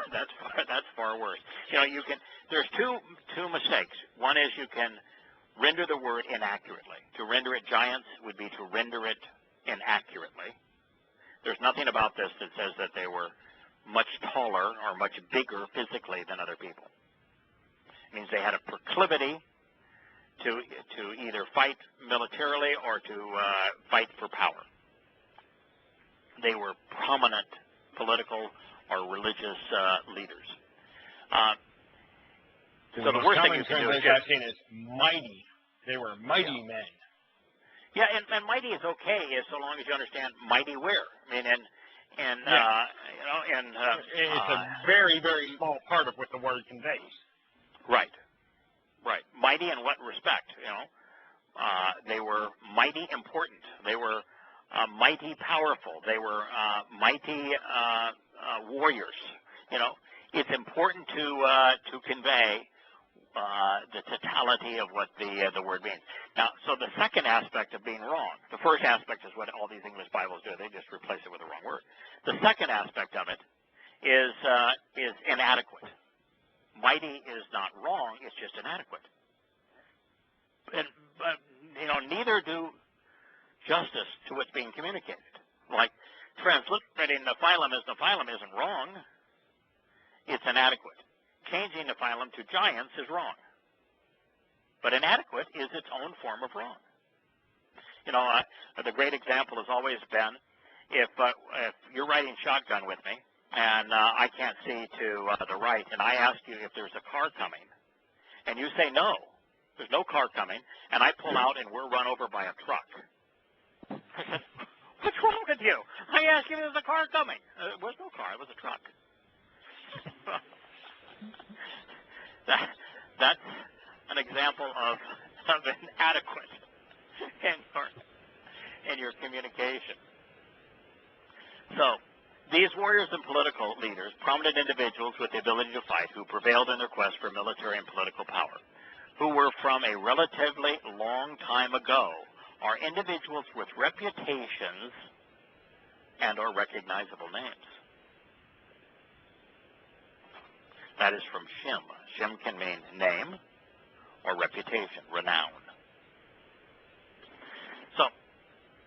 far worse. You know, there's two mistakes. One is you can render the word inaccurately. To render it giants would be to render it inaccurately. There's nothing about this that says that they were much taller or much bigger physically than other people. It means they had a proclivity to either fight militarily or to fight for power. They were prominent political or religious leaders. So the worst thing you can do is is mighty. They were mighty men. Yeah, and mighty is okay so long as you understand mighty where. I mean, it's a very, very small part of what the word conveys. Right. Mighty in what respect? You know, they were mighty important. They were mighty powerful. They were mighty warriors. You know, it's important to convey the totality of what the word means. Now, so the second aspect of being wrong, the first aspect is what all these English Bibles do. They just replace it with the wrong word. The second aspect of it is inadequate. Mighty is not wrong, it's just inadequate. But neither do justice to what's being communicated. Like transliterating Nephilim as Nephilim isn't wrong, it's inadequate. Changing Nephilim to giants is wrong. But inadequate is its own form of wrong. You know, the great example has always been if you're riding shotgun with me, and I can't see to the right, and I ask you if there's a car coming, and you say no, there's no car coming, and I pull out and we're run over by a truck. I said, what's wrong with you? I asked you if there's a car coming. There was no car, it was a truck. That's an example of inadequate in your communication. So, these warriors and political leaders, prominent individuals with the ability to fight, who prevailed in their quest for military and political power, who were from a relatively long time ago, are individuals with reputations and or recognizable names. That is from Shem. Shem can mean name or reputation, renown. So,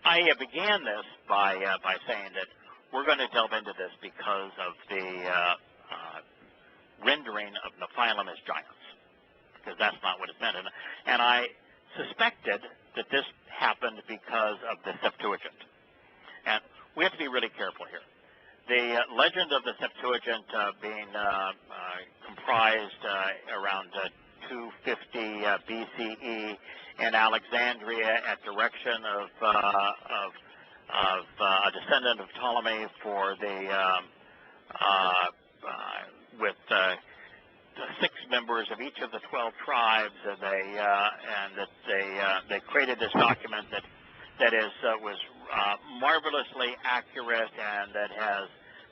I began this by saying that we're going to delve into this because of the rendering of Nephilim as giants, because that's not what it's meant. And I suspected that this happened because of the Septuagint. And we have to be really careful here. The legend of the Septuagint being comprised around 250 BCE in Alexandria at direction of a descendant of Ptolemy for with 6 members of each of the 12 tribes, and they created this document that was marvelously accurate and that has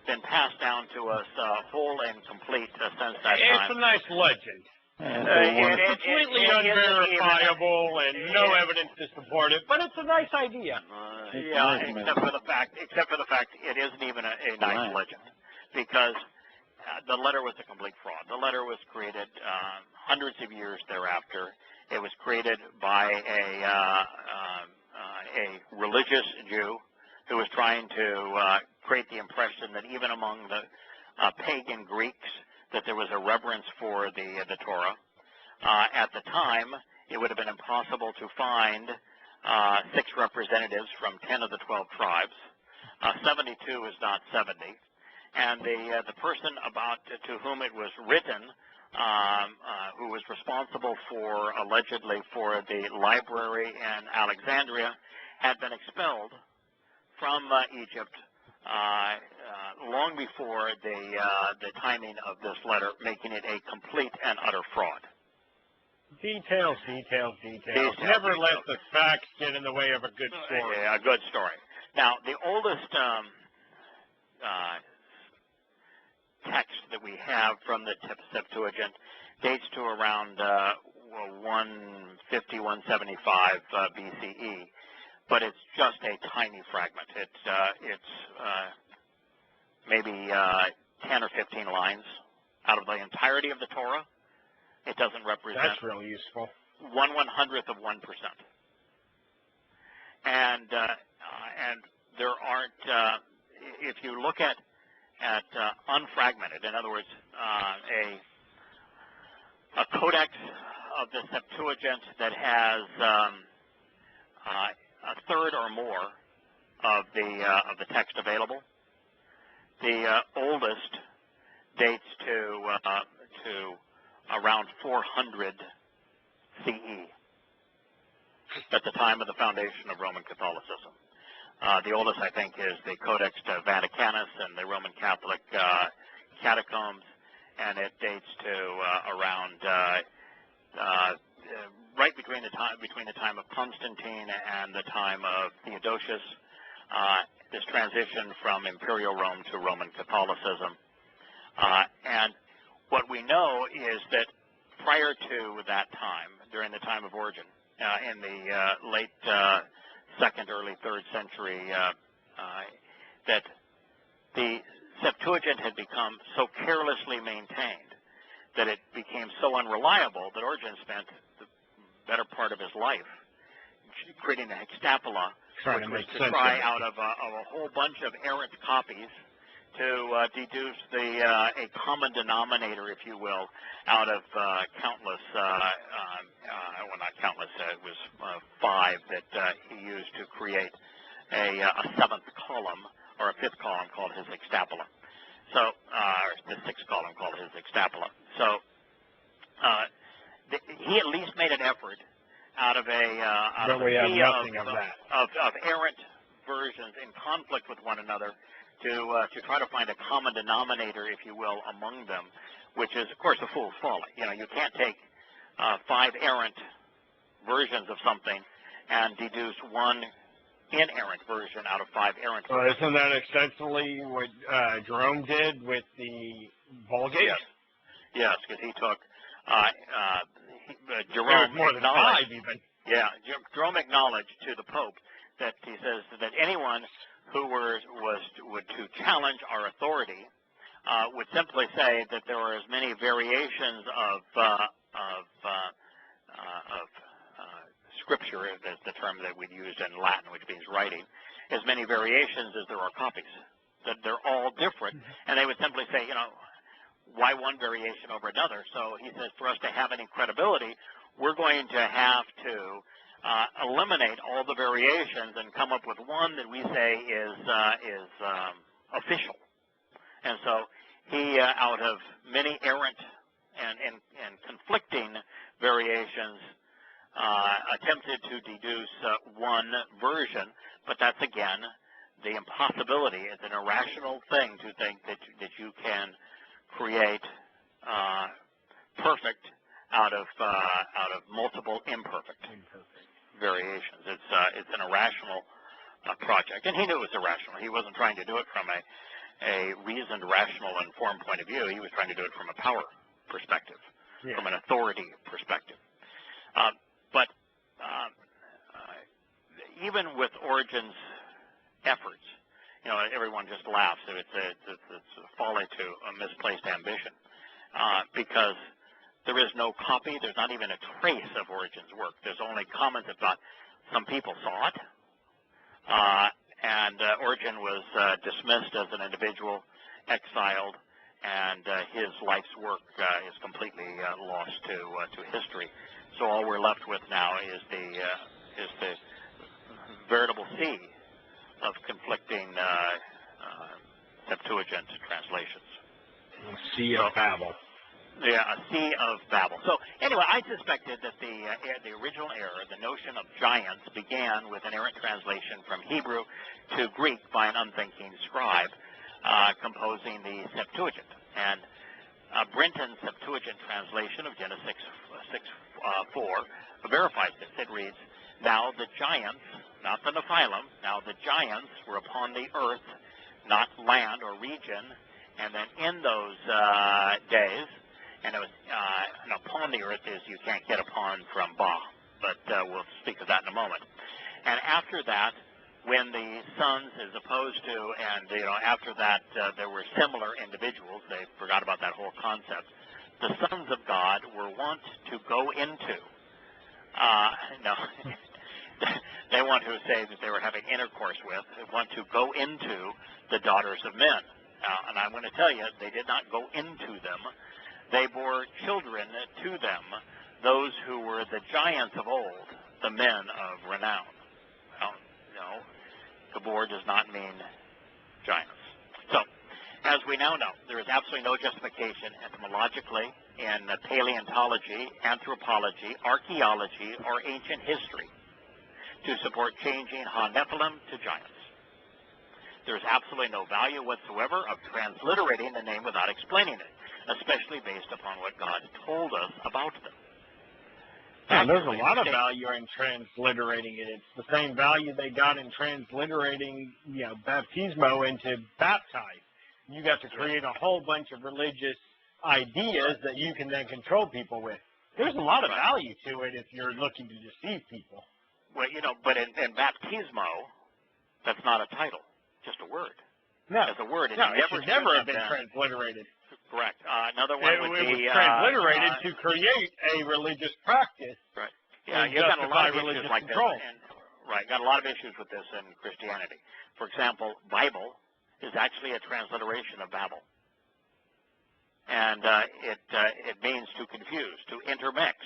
been passed down to us whole and complete since that time. It's a nice legend. It's completely unverifiable and no evidence to support it, but it's a nice idea. Except for the fact it isn't even a nice legend, because the letter was a complete fraud. The letter was created hundreds of years thereafter. It was created by a religious Jew who was trying to create the impression that even among the pagan Greeks that there was a reverence for the Torah. At the time, it would have been impossible to find 6 representatives from 10 of the 12 tribes. 72 is not 70. And the person to whom it was written, who was responsible allegedly for the library in Alexandria, had been expelled from Egypt long before the timing of this letter, making it a complete and utter fraud. Details. Never let the facts get in the way of a good story. A good story. Now, the oldest text that we have from the Septuagint dates to around 150, 175 BCE, but it's just a tiny fragment. It's maybe 10 or 15 lines out of the entirety of the Torah. It doesn't represent. That's really useful. 1/100th of 1%. And there aren't. If you look at unfragmented, in other words, a codex of the Septuagint that has a third or more of the text available. The oldest dates to around 400 CE, at the time of the foundation of Roman Catholicism. The oldest, I think, is the Codex Vaticanus and the Roman Catholic Catacombs, and it dates to around right between the time of Constantine and the time of Theodosius. This transition from Imperial Rome to Roman Catholicism, and what we know is that prior to that time, during the time of Origen, in the late 2nd, early 3rd century, that the Septuagint had become so carelessly maintained that it became so unreliable that Origen spent the better part of his life creating a hextapula, which was to try out of a whole bunch of errant copies to deduce a common denominator, if you will, out of countless, well, not countless, it was 5 that he used to create a 7th column, or a 5th column called his hextapula. So, or the 6th column called his hextapula. So, he at least made an effort out of a sea of errant versions in conflict with one another to try to find a common denominator, if you will, among them, which is, of course, a fool's folly. You know, you can't take 5 errant versions of something and deduce one inerrant version out of 5 errant versions. Well, isn't that essentially what Jerome did with the Vulgate? Yes, because he took Jerome more than 5 even. Yeah, Jerome acknowledged to the Pope that he says that anyone who would to challenge our authority would simply say that there are as many variations of scripture, that's the term that we'd use in Latin, which means writing, as many variations as there are copies. That they're all different, and they would simply say, you know, why one variation over another? So he says, for us to have any credibility, we're going to have to eliminate all the variations and come up with one that we say is official. And so he, out of many errant and conflicting variations, attempted to deduce one version, but that's again the impossibility. It's an irrational thing to think that you can create perfect out of multiple imperfect variations. It's an irrational project, and he knew it was irrational. He wasn't trying to do it from a reasoned, rational, informed point of view. He was trying to do it from a power perspective, from an authority perspective. But even with Origen's efforts, you know, everyone just laughs. It's a folly to a misplaced ambition, because there is no copy. There's not even a trace of Origen's work. There's only comments about some people saw it, and Origen was dismissed as an individual, exiled, and his life's work is completely lost to history. So all we're left with now is the veritable sea of conflicting Septuagint translations. Sea of Babel. a Sea of Babel. So anyway, I suspected that the original error, the notion of giants, began with an errant translation from Hebrew to Greek by an unthinking scribe composing the Septuagint. And Brenton's Septuagint translation of Genesis 6:4 verifies this. It reads, "Now the giants, not the Nephilim, now the giants were upon the earth, not land or region, and then in those days," and it was upon the earth is you can't get upon from Ba, but we'll speak of that in a moment. And after that, when the sons is opposed to, and after that there were similar individuals, they forgot about that whole concept. The sons of God were wont to go into, they want to say that they were having intercourse with, they want to go into the daughters of men. And I'm going to tell you, they did not go into them. They bore children to them, those who were the giants of old, the men of renown. Well, no, Gabor does not mean giants. So, as we now know, there is absolutely no justification etymologically in paleontology, anthropology, archaeology, or ancient history to support changing Ha-Nephilim to giants. There's absolutely no value whatsoever of transliterating the name without explaining it, especially based upon what God told us about them. Yeah, there's a lot of value in transliterating it. It's the same value they got in transliterating, baptismo into baptize. You got to create a whole bunch of religious ideas that you can then control people with. There's a lot of value to it if you're looking to deceive people. Well, but in baptismo, that's not a title. Just a word. No. As a word, it should never have been transliterated. Correct. Another one would be... It was transliterated to create a religious practice. Right. Yeah, you've got a lot of issues like control. This. Right, got a lot of issues with this in Christianity. For example, Bible is actually a transliteration of Babel. And it means to confuse, to intermix,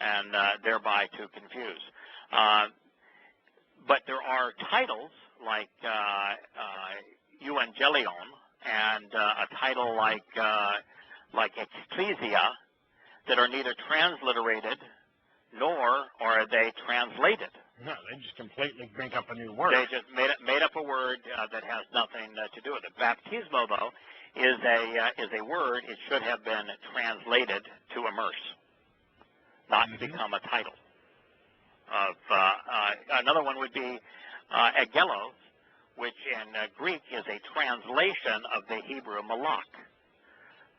and thereby to confuse. But there are titles like Evangelion and a title like Ecclesia that are neither transliterated nor are they translated. No, they just completely make up a new word. They just made up a word that has nothing to do with it. Baptismo, though, is a word. It should have been translated to immerse, not become a title. Another one would be Agelos, which in Greek is a translation of the Hebrew malach.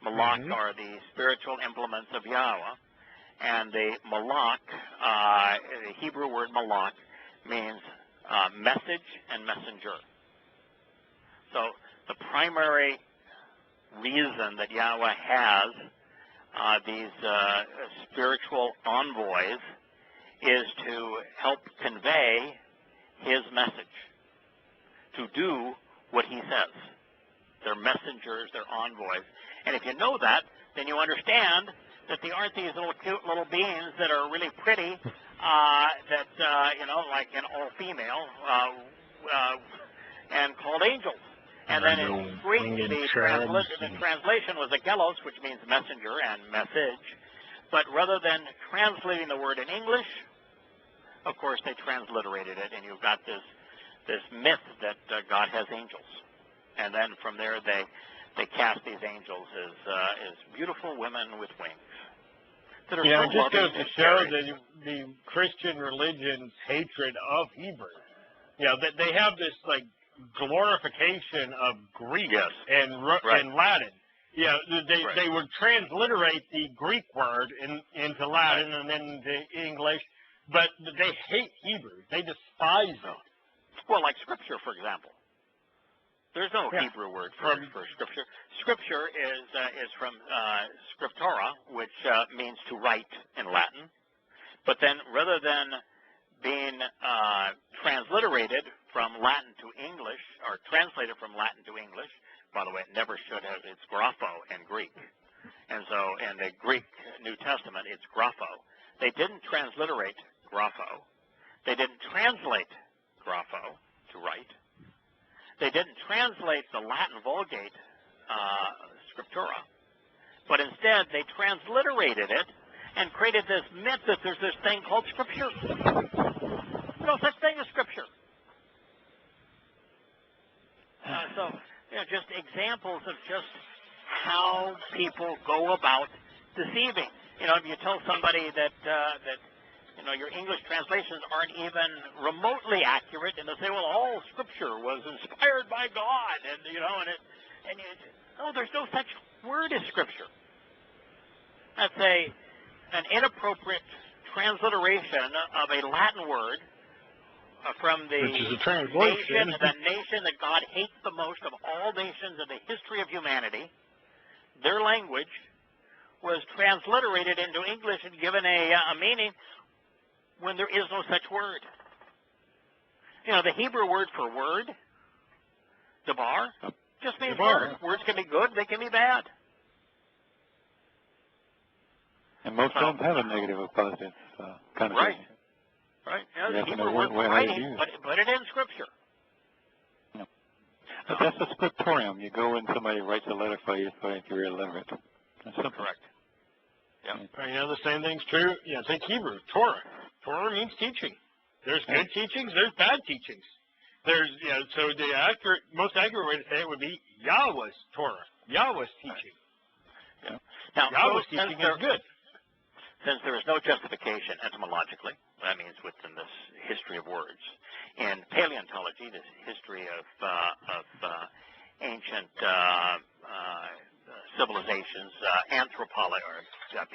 Malach are the spiritual implements of Yahowah, and the malach, the Hebrew word malach, means message and messenger. So the primary reason that Yahweh has these spiritual envoys is to help convey his message, to do what he says. They're messengers, they're envoys. And if you know that, then you understand that they aren't these little cute little beings that are really pretty, like an all-female, and called angels. And then in Greek, the translation was agelos, which means messenger and message. But rather than translating the word in English, of course, they transliterated it, and you've got this myth that God has angels. And then from there, they cast these angels as beautiful women with wings. It just goes to show the Christian religion's hatred of Hebrew. That they have this glorification of Greek and Latin. They would transliterate the Greek word into Latin and then into English, but they hate Hebrew. They despise it. Well, like Scripture, for example. There's no Hebrew word for Scripture. Scripture is from scriptura, which means to write in Latin. But then, rather than being transliterated from Latin to English, or translated from Latin to English, by the way, it never should have, it's grapho in Greek. And so in the Greek New Testament, it's grapho. They didn't transliterate grapho. They didn't translate grapho to write. They didn't translate the Latin Vulgate scriptura. But instead, they transliterated it and created this myth that there's this thing called Scripture. No such thing as Scripture. So, just examples of just how people go about deceiving. If you tell somebody that your English translations aren't even remotely accurate, and they'll say, well, all Scripture was inspired by God, there's no such word as Scripture. That's an inappropriate transliteration of a Latin word from the nation that God hates the most of all nations in the history of humanity. Their language was transliterated into English and given a meaning when there is no such word. The Hebrew word for word, dabar, just means word. Words can be good, they can be bad. And most of them have a negative or positive connotation. Right. The Hebrew word for writing, but it in Scripture. No. But that's a scriptorium. You go and somebody writes a letter for you if you're illiterate. That's simple. Correct. Yeah. The same thing's true. Take Hebrew, Torah. Torah means teaching. There's good teachings, there's bad teachings. There's, so the most accurate way to say it would be Yahweh's Torah, Yahweh's teaching. Yeah. Now, Yahweh's teaching is good. Since there is no justification etymologically, that means within this history of words. In paleontology, this history of ancient civilizations,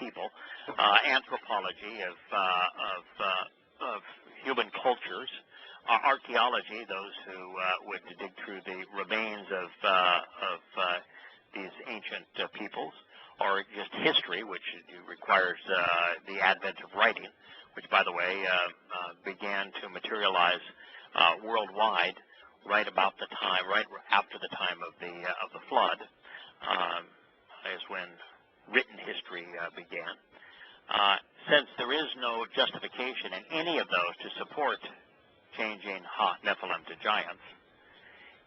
people, anthropology of human cultures, archaeology, those who would dig through the remains of these ancient peoples, or just history, which requires the advent of writing, which, by the way, began to materialize worldwide right after the time of the flood, is when written history began. Since there is no justification in any of those to support changing Nephilim to giants,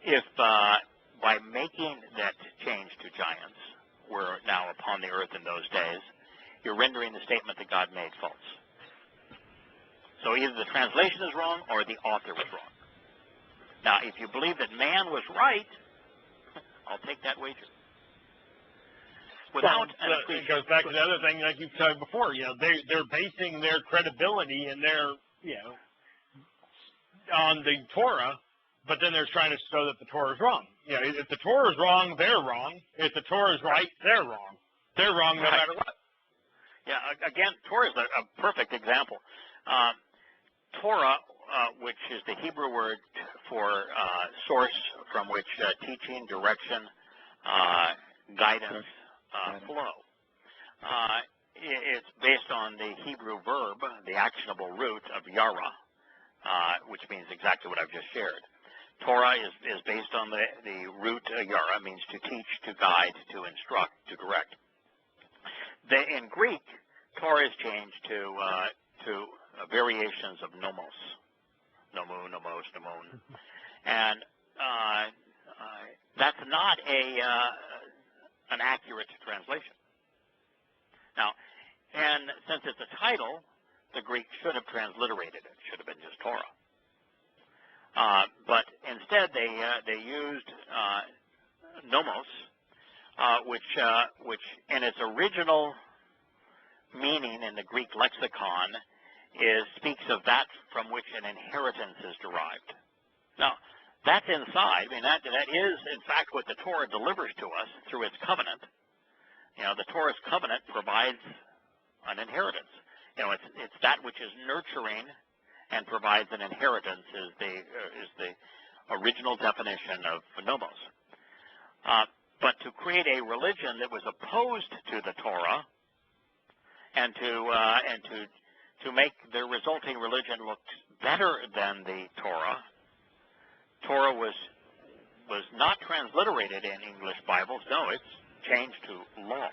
if by making that change to giants were now upon the earth in those days, you're rendering the statement that God made false. So either the translation is wrong or the author was wrong. Now, if you believe that man was right, I'll take that wager. It goes back to the other thing, like you've said before. They're basing their credibility and their on the Torah, but then they're trying to show that the Torah is wrong. If the Torah is wrong, they're wrong. If the Torah is right, they're wrong. They're wrong no matter what. Yeah, again, Torah is a perfect example. Torah, which is the Hebrew word for source from which teaching, direction, guidance flow. It's based on the Hebrew verb, the actionable root of yara, which means exactly what I've just shared. Torah is based on the root yara, means to teach, to guide, to instruct, to direct. In Greek, Torah is changed to variations of nomos, nomu, nomos, nomon, and that's not an accurate translation. Now, and since it's a title, the Greek should have transliterated it. It should have been just Torah. But instead, they used nomos, which in its original meaning in the Greek lexicon speaks of that from which an inheritance is derived. Now, that's inside. That is, in fact, what the Torah delivers to us through its covenant. The Torah's covenant provides an inheritance. It's that which is nurturing and provides an inheritance is the original definition of nomos. But to create a religion that was opposed to the Torah and to make the resulting religion look better than the Torah was not transliterated in English Bibles. No, it's changed to law.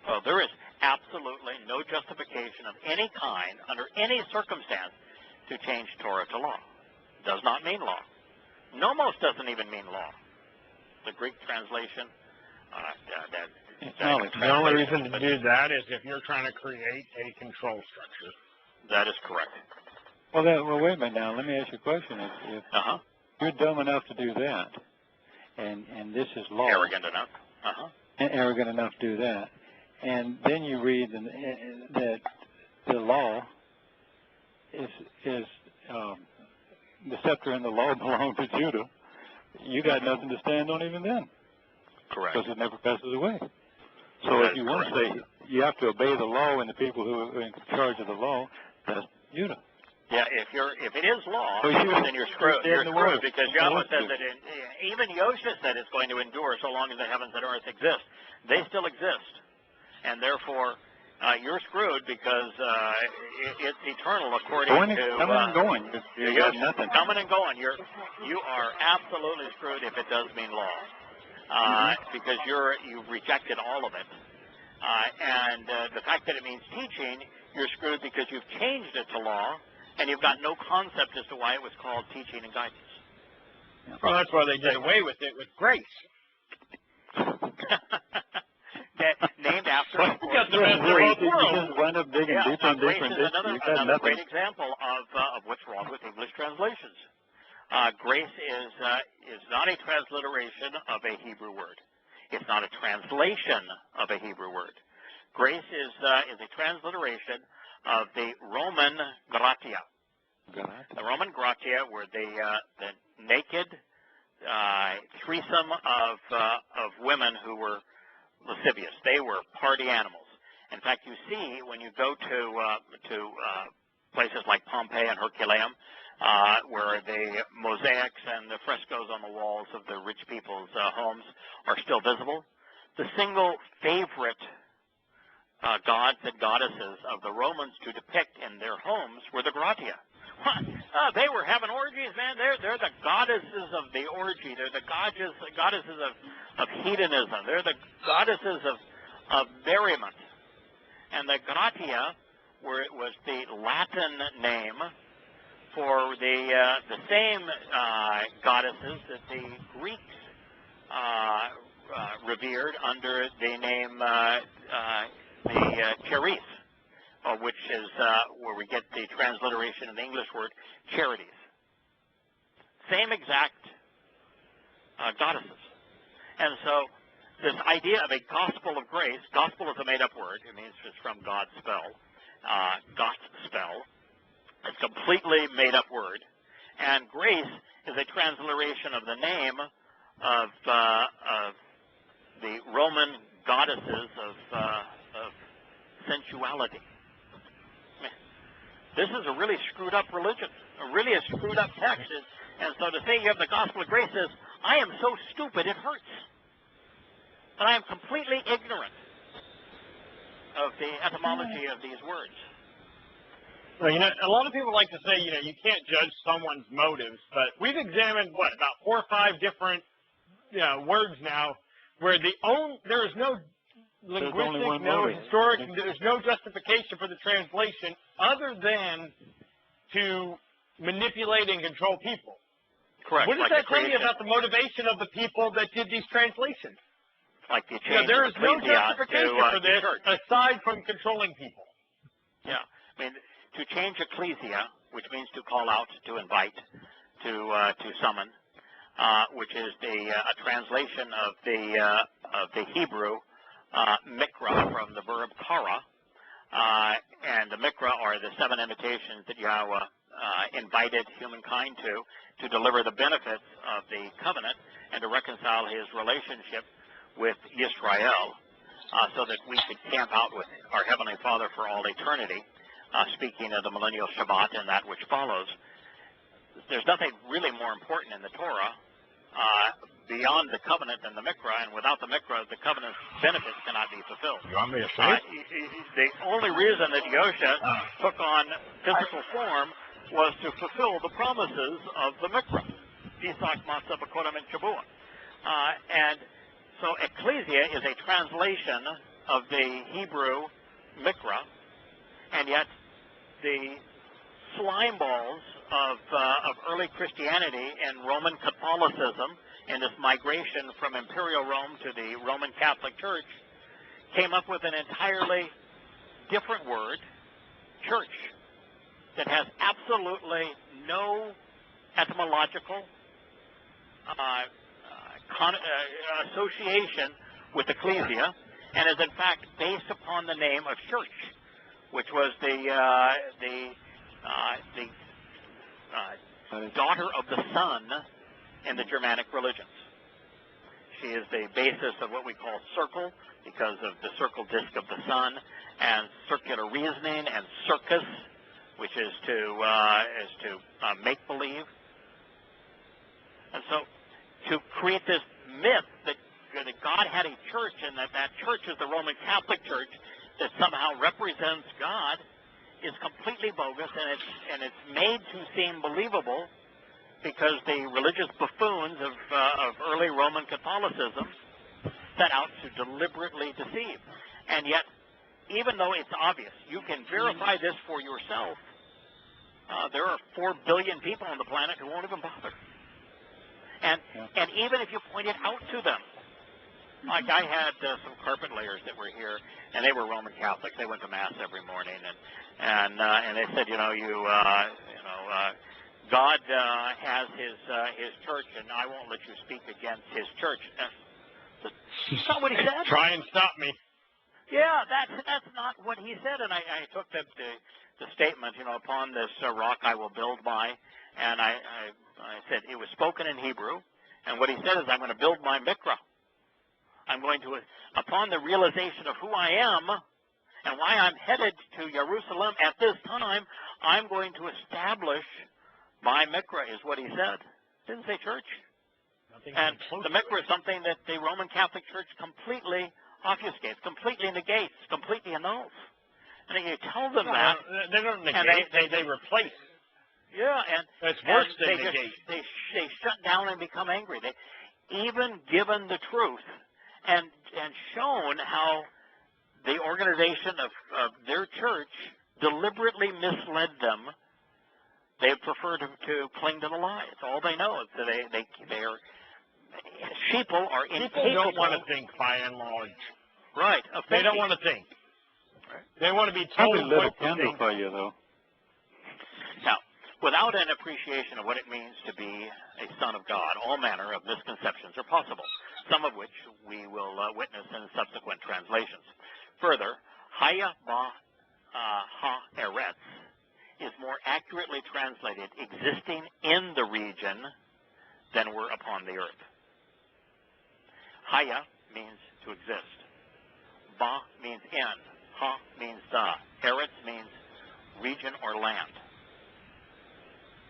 So there is absolutely no justification of any kind, under any circumstance, to change Torah to law. Does not mean law. Nomos doesn't even mean law. The Greek translation The only reason to do that is if you're trying to create a control structure. That is correct. Well, wait a minute now. Let me ask you a question. If you're dumb enough to do that, and this is law. Arrogant enough. And arrogant enough to do that, and then you read that the law is the scepter and the law belong to Judah. You got nothing to stand on even then. Correct. Because it never passes away. So if you want to say you have to obey the law and the people who are in charge of the law, that's Judah. Yeah, if it is law, then you're screwed. You're screwed because Yahweh says that even Yosha said it's going to endure so long as the heavens and earth exist. They still exist, and therefore you're screwed because it's eternal according to coming and going. You got nothing. Coming and going. You are absolutely screwed if it does mean law, because you've rejected all of it. And the fact that it means teaching, you're screwed because you've changed it to law. And you've got no concept as to why it was called teaching and guidance. Well, that's why they did away with it with grace. Named after. You got the best of both worlds. You just wind up digging deeper and deeper and deeper. Another great example of what's wrong with English translations. Grace is not a transliteration of a Hebrew word. It's not a translation of a Hebrew word. Grace is a transliteration of the Roman gratia. The Roman gratia were the naked threesome of women who were lascivious. They were party animals. In fact, you see when you go to places like Pompeii and Herculaneum, where the mosaics and the frescoes on the walls of the rich people's homes are still visible. The single favorite gods and goddesses of the Romans to depict in their homes were the gratia. They were having orgies, man. They're the goddesses of the orgy. They're the goddesses of hedonism. They're the goddesses of merriment. And the gratia was the Latin name for the same goddesses that the Greeks revered under the name the Charis, which is where we get the transliteration of the English word charities. Same exact goddesses. And so this idea of a gospel of grace, gospel is a made-up word. It means it's from God's spell, gospel. It's a completely made-up word. And grace is a transliteration of the name of the Roman goddesses of sensuality. This is a really screwed up religion, really a screwed up text. And so to say you have the gospel of grace is, I am so stupid it hurts. But I am completely ignorant of the etymology of these words. Well, a lot of people like to say, you can't judge someone's motives, but we've examined, about 4 or 5 different words now where there is no linguistic, no historic, there's no justification for the translation other than to manipulate and control people. Correct. What does that tell you about the motivation of the people that did these translations? Like the change there is no justification for this aside from controlling people. Yeah. I mean, to change ecclesia, which means to call out, to invite, to summon, which is a translation of the Hebrew mikra from the verb kara, and the mikra are the 7 invitations that Yahweh invited humankind to deliver the benefits of the covenant and to reconcile his relationship with Israel, so that we could camp out with our Heavenly Father for all eternity, speaking of the millennial Shabbat and that which follows. There's nothing really more important in the Torah beyond the covenant and the mikra, and without the mikra, the covenant's benefits cannot be fulfilled. You want me to say? The only reason that Yosha took on physical form was to fulfill the promises of the mikra, Pesach, Matzah, B'Kodim, and Shavuot. And so ecclesia is a translation of the Hebrew mikra, and yet the slime balls of early Christianity and Roman Catholicism in this migration from Imperial Rome to the Roman Catholic Church, came up with an entirely different word, church, that has absolutely no etymological association with ecclesia, and is in fact based upon the name of church, which was the daughter of the sun in the Germanic religions. She is the basis of what we call circle, because of the circle disk of the sun, and circular reasoning, and circus, which is to make believe. And so, to create this myth that God had a church, and that church is the Roman Catholic Church that somehow represents God, is completely bogus, and it's made to seem believable because the religious buffoons of early Roman Catholicism set out to deliberately deceive. And yet, even though it's obvious, you can verify this for yourself. There are 4 billion people on the planet who won't even bother. And even if you point it out to them, like I had some carpet layers that were here, and they were Roman Catholics. They went to Mass every morning, and they said, God has his church, and I won't let you speak against his church. That's not what he said. Try and stop me. Yeah, that's not what he said. And I took the statement, upon this rock I will build my, and I said it was spoken in Hebrew, and what he said is, I'm going to build my mikvah. I'm going to, upon the realization of who I am and why I'm headed to Jerusalem at this time, I'm going to establish my mikvah, is what he said. Didn't say church. And the mikvah is something that the Roman Catholic Church completely obfuscates, completely negates, completely annuls. And you tell them that. They don't negate, they replace. Yeah, and that's worse than negate. They shut down and become angry. They, even given the truth and shown how the organization of their church deliberately misled them, they prefer to cling to the lie. It's all they know. So they are sheeple are incapable. People don't want to think, by and large. Right. They don't want to think. Right. They want to be told what to think. For you, though. Now, without an appreciation of what it means to be a son of God, all manner of misconceptions are possible, some of which we will witness in subsequent translations. Further, Haya ba ha eretz is more accurately translated existing in the region than were upon the earth. Haya means to exist. Ba means in. Ha means the. Eretz means region or land.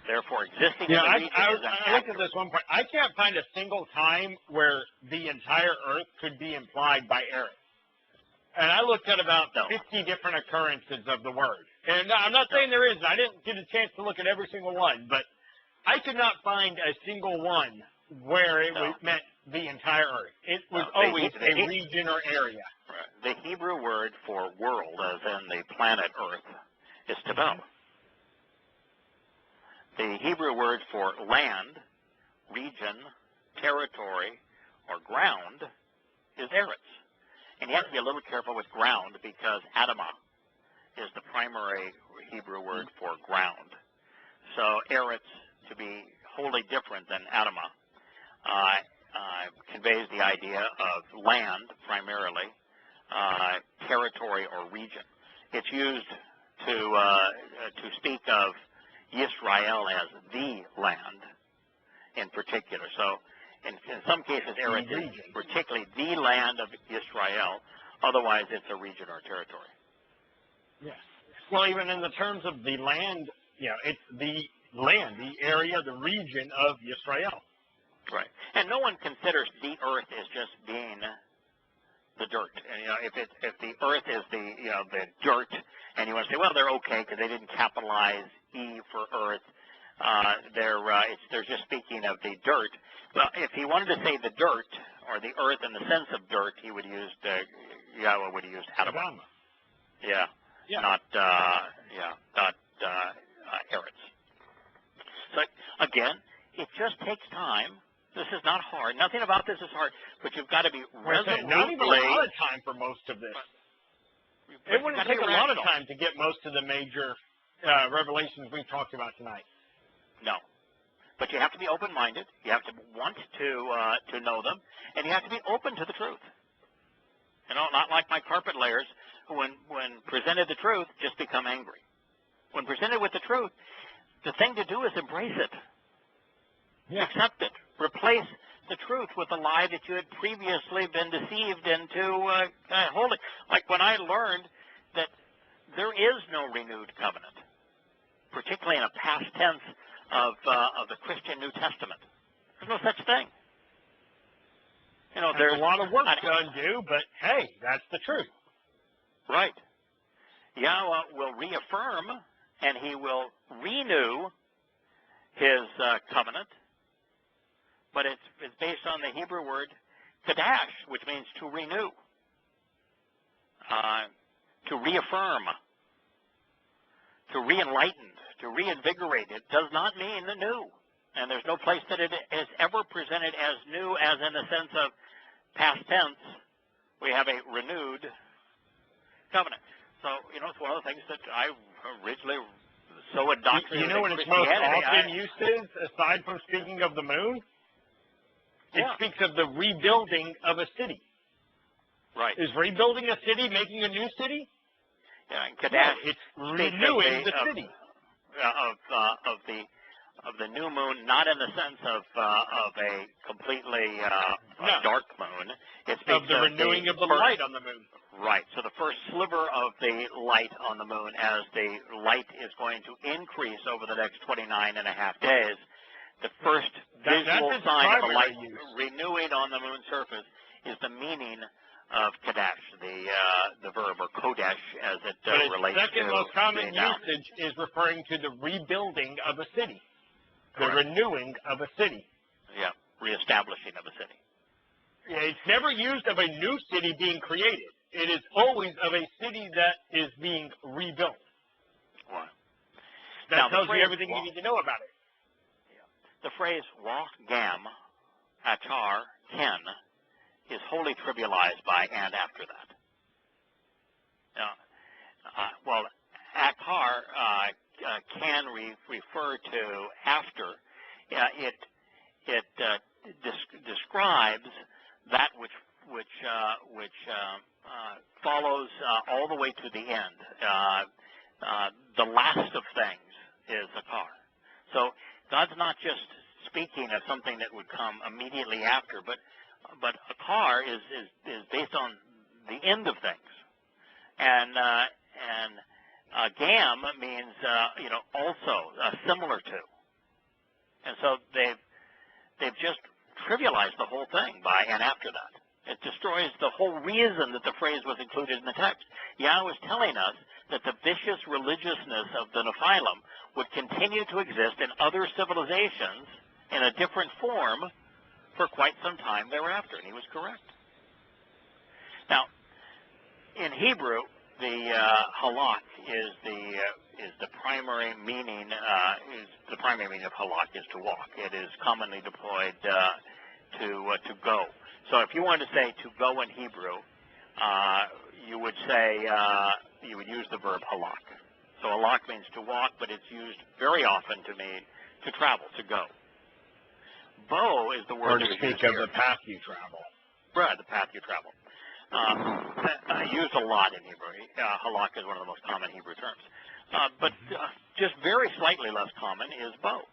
Therefore, existing in the region is I looked at this one point. I can't find a single time where the entire earth could be implied by Eretz. And I looked at about 50 different occurrences of the word. And I'm not saying there isn't. I didn't get a chance to look at every single one. But I could not find a single one where it meant the entire earth. It was always a region or area. The Hebrew word for world, as in the planet Earth, is tevel. The Hebrew word for land, region, territory, or ground is eretz. And you have to be a little careful with ground because Adamah is the primary Hebrew word for ground. So eretz, to be wholly different than Adamah, conveys the idea of land primarily, territory or region. It's used to speak of Yisrael as the land in particular. So in some cases, Eretz is particularly the land of Israel. Otherwise, it's a region or territory. Yes. Well, even in the terms of the land, it's the land, the area, the region of Israel. Right. And no one considers the earth as just being the dirt. And, if the earth is the dirt, and you want to say, well, they're okay because they didn't capitalize E for earth. They're just speaking of the dirt. Well, if he wanted to say the dirt or the earth in the sense of dirt, he would use Yahweh would have used Adamah. Yeah. Not Eretz. So again, it just takes time This is not hard. Nothing about this is hard, but you've got to be resolutely... Not even a lot of time for most of this. It wouldn't take a lot of time to get most of the major revelations we've talked about tonight. No. But you have to be open-minded. You have to want to know them, and you have to be open to the truth. You know, not like my carpet layers who, when presented the truth, just become angry. When presented with the truth, the thing to do is embrace it. Yeah. Accept it. Replace the truth with a lie that you had previously been deceived into holding. Like when I learned that there is no renewed covenant, particularly in a past tense of the Christian New Testament. There's no such thing. You know, there's a lot of work to undo, but hey, that's the truth. Right. Yahweh will reaffirm and he will renew his covenant, but it's based on the Hebrew word kadash, which means to renew, to reaffirm, to re-enlighten, to reinvigorate. It does not mean the new. And there's no place that it is ever presented as new as in the sense of past tense. We have a renewed covenant. So, you know, it's one of the things that I originally so indoctrinated. You know what its most often used is, aside from speaking of the moon? It speaks of the rebuilding of a city. Right. Is rebuilding a city making a new city? Yeah, and Kadash, it's renewing the city. Of the new moon, not in the sense of a completely dark moon. It speaks of the renewing of the light on the moon. Right. So the first sliver of the light on the moon, as the light is going to increase over the next 29 and a half days, the first visual sign of the light renewing on the moon's surface is the meaning of Kadash, the verb, or Kodesh, as it relates to. The second most common usage is referring to the rebuilding of a city, the renewing of a city. Yeah, reestablishing of a city. Yeah, it's never used of a new city being created. It is always of a city that is being rebuilt. Right. That tells you everything you need to know about it. The phrase "wa gam atar ken" is wholly trivialized by "and" after that. Well, atar can refer to after. It describes that which follows all the way to the end. The last of things is akar. So God's not just speaking of something that would come immediately after, but akar is based on the end of things, and gam means also similar to, and so they've just trivialized the whole thing by and after that. It destroys the whole reason that the phrase was included in the text. Yahweh is telling us that the vicious religiousness of the Nephilim would continue to exist in other civilizations in a different form for quite some time thereafter, and he was correct. Now, in Hebrew, the halak is the primary meaning. The primary meaning of halak is to walk. It is commonly deployed to go. So if you wanted to say to go in Hebrew, you would say you would use the verb halak. So halak means to walk, but it's used very often to mean to travel, to go. Bo is the word to speak of the path you travel. Right, the path you travel. Used a lot in Hebrew. Halak is one of the most common Hebrew terms. But just very slightly less common is bo.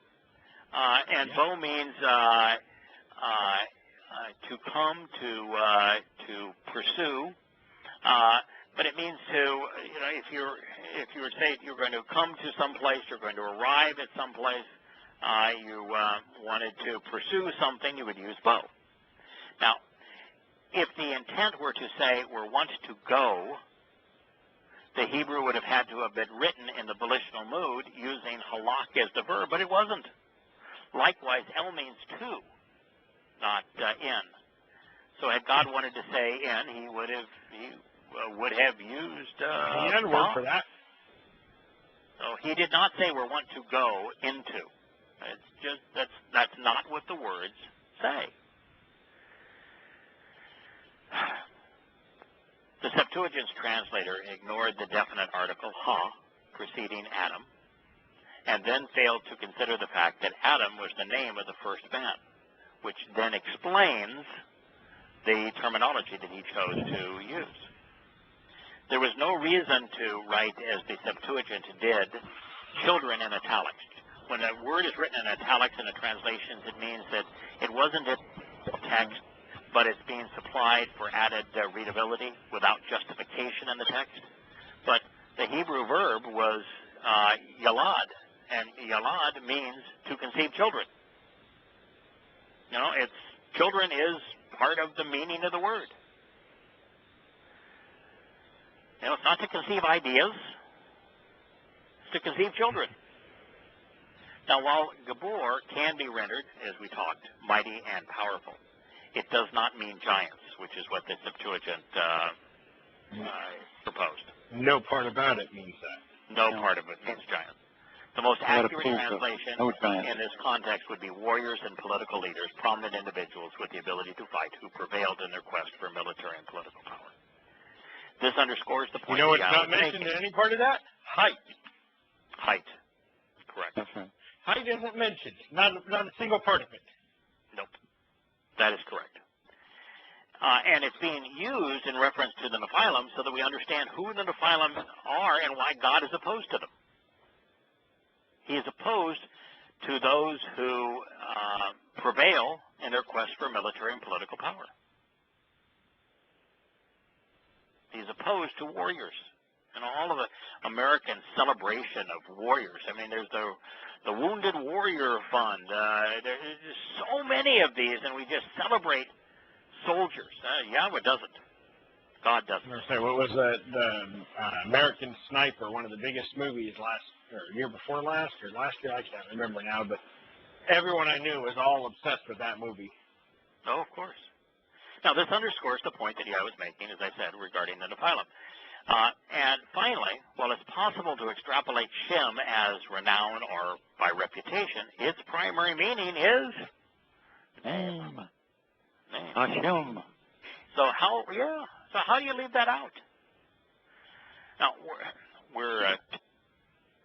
And bo means to come, to pursue. But it means to, if you were to say you're going to come to some place, you're going to arrive at some place, you wanted to pursue something, you would use bo. Now, if the intent were to say we're want to go, the Hebrew would have had to have been written in the volitional mood using halak as the verb, but it wasn't. Likewise, el means to, not in. So had God wanted to say in, he would have used he had a word for that. So he did not say we want to go into. It's just that's not what the words say. translator ignored the definite article ha preceding Adam, and then failed to consider the fact that Adam was the name of the first man, which then explains the terminology that he chose to use. There was no reason to write, as the Septuagint did, children in italics. When a word is written in italics in a translation, it means that it wasn't a text, but it's being supplied for added readability without justification in the text. But the Hebrew verb was yalad, and yalad means to conceive children. You know, children is part of the meaning of the word. You know, it's not to conceive ideas, it's to conceive children. Now, while Gabor can be rendered, as we talked, mighty and powerful, it does not mean giants, which is what the Septuagint proposed. No part about it means that. No part of it means giants. The most accurate translation in this context would be warriors and political leaders, prominent individuals with the ability to fight who prevailed in their quest for military and political power. This underscores the point. You know what's not mentioned in any part of that? Height. Height. Correct. That's right. Height isn't mentioned. Not a single part of it. Nope. That is correct. And it's being used in reference to the Nephilim so that we understand who the Nephilim are and why God is opposed to them. He is opposed to those who prevail in their quest for military and political power. He's opposed to warriors. And all of the American celebration of warriors. I mean, there's the Wounded Warrior Fund. There's so many of these, and we just celebrate soldiers. Yahweh doesn't. God doesn't. What was the American Sniper, one of the biggest movies year before last, or last year? I can't remember now, but everyone I knew was all obsessed with that movie. Oh, of course. Now, this underscores the point that I was making, as I said, regarding the Nephilim. And finally, while it's possible to extrapolate Shem as renown or by reputation, its primary meaning is name. Hashem. So how do you leave that out? Now we're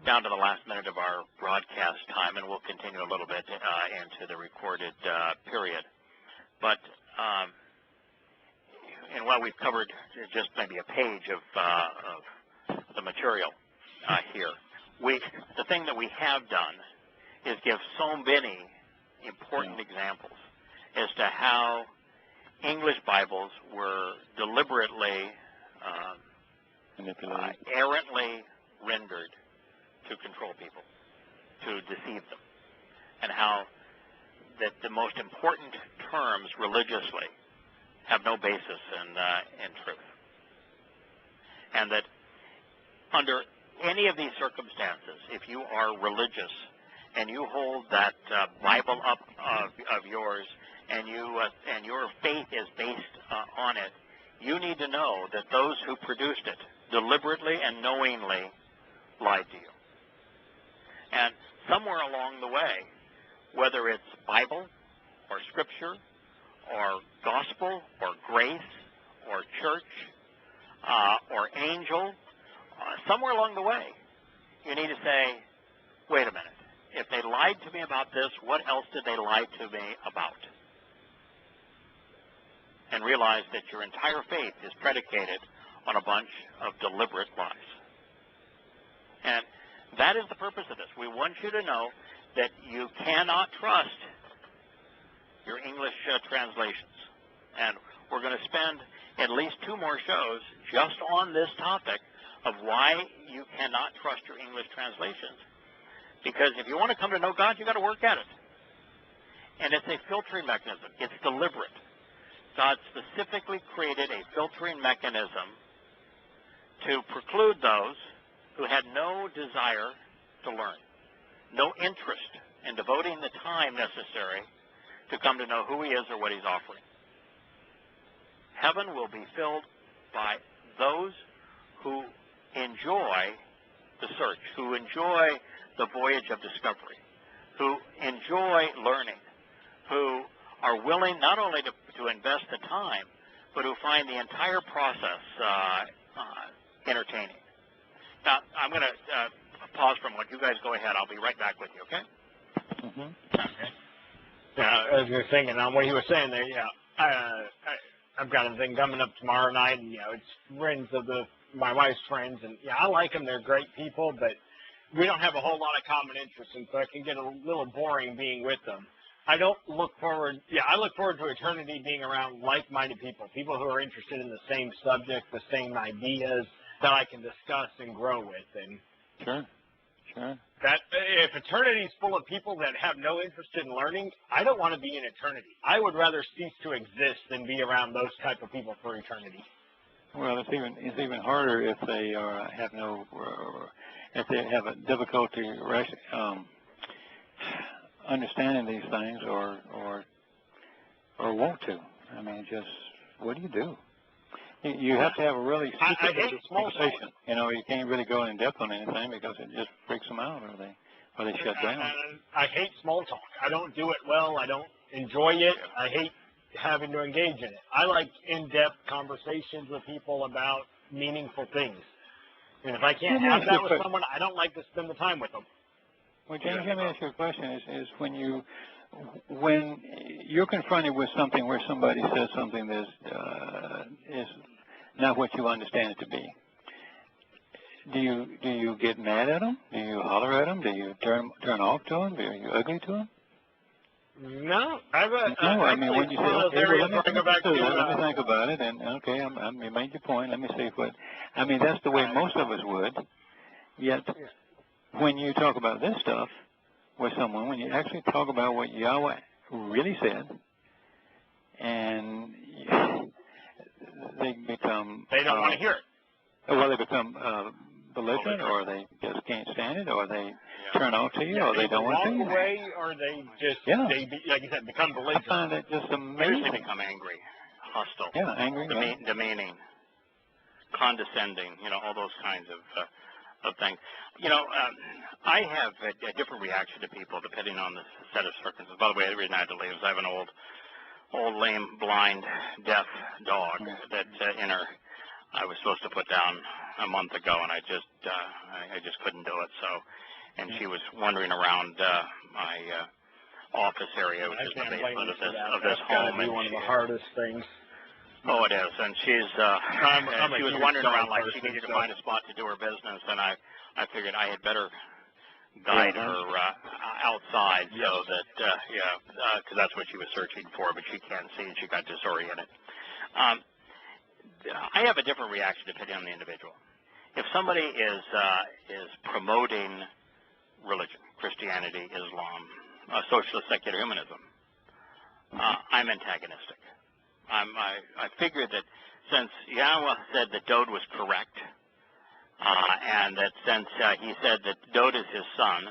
down to the last minute of our broadcast time, and we'll continue a little bit into the recorded period. But and while we've covered just maybe a page of the material here, the thing that we have done is give so many important examples as to how English Bibles were deliberately, errantly rendered to control people, to deceive them, and how that the most important terms religiously have no basis in truth. And that under any of these circumstances, if you are religious and you hold that Bible up of yours and your faith is based on it, you need to know that those who produced it deliberately and knowingly lied to you. And somewhere along the way, whether it's Bible or Scripture or gospel or grace or church or angel, somewhere along the way, you need to say, wait a minute. If they lied to me about this, what else did they lie to me about? And realize that your entire faith is predicated on a bunch of deliberate lies. And that is the purpose of this. We want you to know that you cannot trust your English translations. And we're going to spend at least 2 more shows just on this topic of why you cannot trust your English translations. Because if you want to come to know God, you've got to work at it. And it's a filtering mechanism. It's deliberate. God specifically created a filtering mechanism to preclude those who had no desire to learn, no interest in devoting the time necessary to come to know who He is or what He's offering. Heaven will be filled by those who enjoy the search, who enjoy the voyage of discovery, who enjoy learning, who are willing not only to invest the time, but who find the entire process entertaining. Now, I'm going to pause for a moment. You guys go ahead. I'll be right back with you, okay? Okay. As you're thinking on what he was saying there, I've got a thing coming up tomorrow night, and it's friends of my wife's friends, and I like them. They're great people, but we don't have a whole lot of common interests, and so it can get a little boring being with them. I look forward to eternity being around like-minded people who are interested in the same subject, the same ideas that I can discuss and grow with. And Sure. that if eternity is full of people that have no interest in learning, I don't want to be in eternity. I would rather cease to exist than be around those type of people for eternity. Well, it's even harder if they if they have a difficulty understanding these things or want to. I mean, just what do? You have to have a really secret conversation. You can't really go in depth on anything because it just freaks them out, or they shut down. I hate small talk. I don't do it well. I don't enjoy it. I hate having to engage in it. I like in-depth conversations with people about meaningful things. And if I can't have that with someone, I don't like to spend the time with them. Well, James, let me ask you a question. Is when you're confronted with something where somebody says something that is not what you understand it to be, do you get mad at them? Do you holler at them? Do you turn off to them? Are you ugly to them? No, I mean, when you say, okay, well, let me think about it, and okay, you made your point. Let me see what. I mean, that's the way most of us would. Yet, when you talk about this stuff with someone, when you actually talk about what Yahweh really said, and they don't want to hear it. Well, they become belligerent, or they just can't stand it, or they turn off to you, or they don't want to see you. Walk away, or they just, like you said, become belligerent. I find that just amazing. Usually become angry, hostile, angry, demeaning, condescending, all those kinds of things. I have a different reaction to people depending on the set of circumstances. By the way, the reason I had to leave is I have an old, lame, blind, deaf dog that I was supposed to put down a month ago, and I just couldn't do it. So, and she was wandering around my office area, which is the basement of this home. That's one of the hardest things. Oh, it is, and she was wandering around like she needed to find a spot to do her business, and I figured I had better guide her outside so that, because that's what she was searching for, but she can't see, and she got disoriented. I have a different reaction depending on the individual. If somebody is promoting religion, Christianity, Islam, socialist secular humanism, I'm antagonistic. I figure that since Yahweh said that Dode was correct, and that since he said that Dode is his son,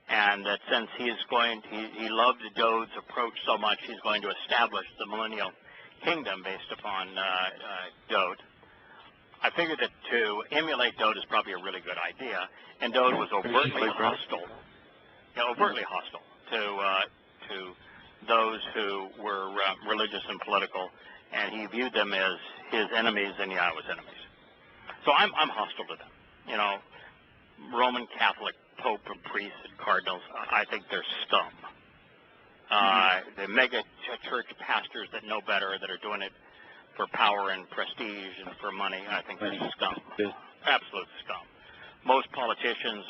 and that since he loved Dode's approach so much, he's going to establish the millennial kingdom based upon Dode. I figured that to emulate Dode is probably a really good idea, and Dode was overtly hostile to those who were religious and political, and he viewed them as his enemies and Yahweh's enemies. So I'm hostile to them. Roman Catholic Pope and priests and cardinals, I think they're scum. The mega church pastors that know better, that are doing it for power and prestige and for money, I think they're scum. Absolute scum. Most politicians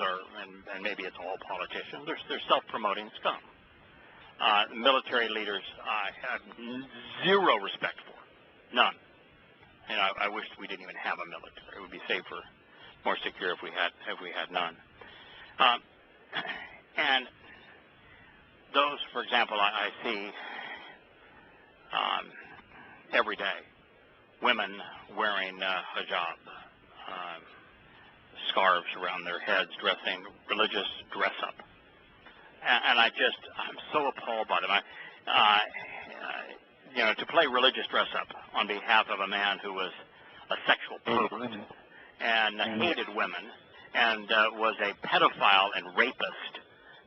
and maybe it's all politicians, they're self-promoting scum. Military leaders I have zero respect for. None. And I wish we didn't even have a military. It would be safer, more secure if we had none. And those, for example, I see every day women wearing hijab, scarves around their heads, dressing religious dress-up. And I'm so appalled by them. To play religious dress-up on behalf of a man who was a sexual pervert and hated women and was a pedophile and rapist,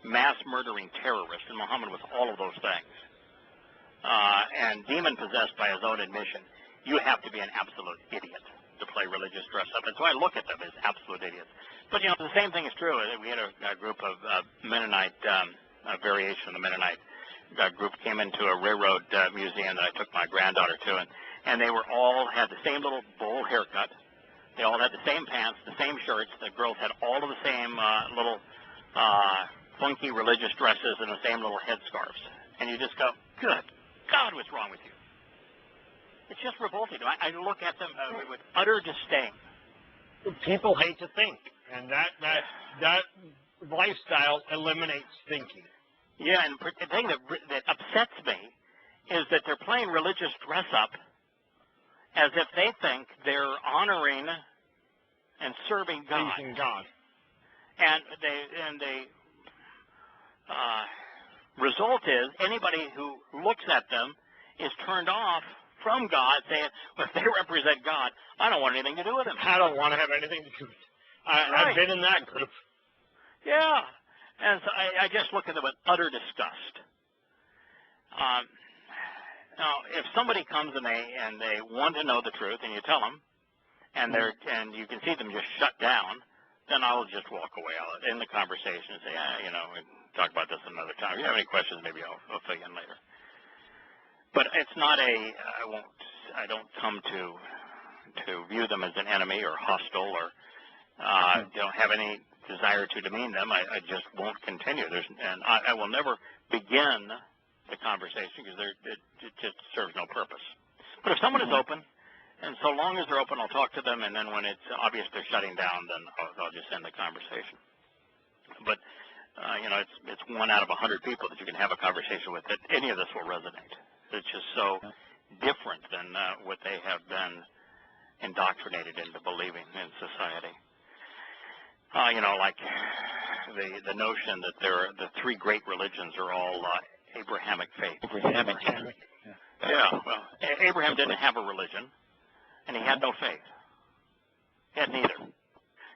mass-murdering terrorist, and Muhammad was all of those things, and demon-possessed by his own admission, you have to be an absolute idiot to play religious dress up. And so I look at them as absolute idiots. But, the same thing is true. We had a group of Mennonite, a variation of the Mennonite group came into a railroad museum that I took my granddaughter to, and they were all had the same little bowl haircut. They all had the same pants, the same shirts. The girls had all of the same little funky religious dresses and the same little headscarves. And you just go, good God, what's wrong with you? It's just revolting. I look at them with utter disdain. People hate to think, and that lifestyle eliminates thinking. Yeah, and the thing that upsets me is that they're playing religious dress up as if they think they're honoring and serving God. Pleasing God. And the result is anybody who looks at them is turned off from God, saying, well, if they represent God, I don't want anything to do with them. I don't want to have anything to do with it. I've been in that group. Yeah. And so I just look at them with utter disgust. Now, if somebody comes and they want to know the truth, and you tell them, and you can see them just shut down, then I'll just walk away. I'll end the conversation and say, we can talk about this another time. If you have any questions, maybe I'll fill you in later. But it's not I don't come to view them as an enemy or hostile or don't have any desire to demean them. I just won't continue. And I will never begin the conversation because it just serves no purpose. But if someone is open, and so long as they're open, I'll talk to them, and then when it's obvious they're shutting down, then I'll just end the conversation. But, it's 1 out of 100 people that you can have a conversation with that any of this will resonate. It's just so different than what they have been indoctrinated into believing in society. Like the notion that the three great religions are all Abrahamic faith. Abrahamic. Yeah, well, Abraham didn't have a religion, and he had no faith. He had neither.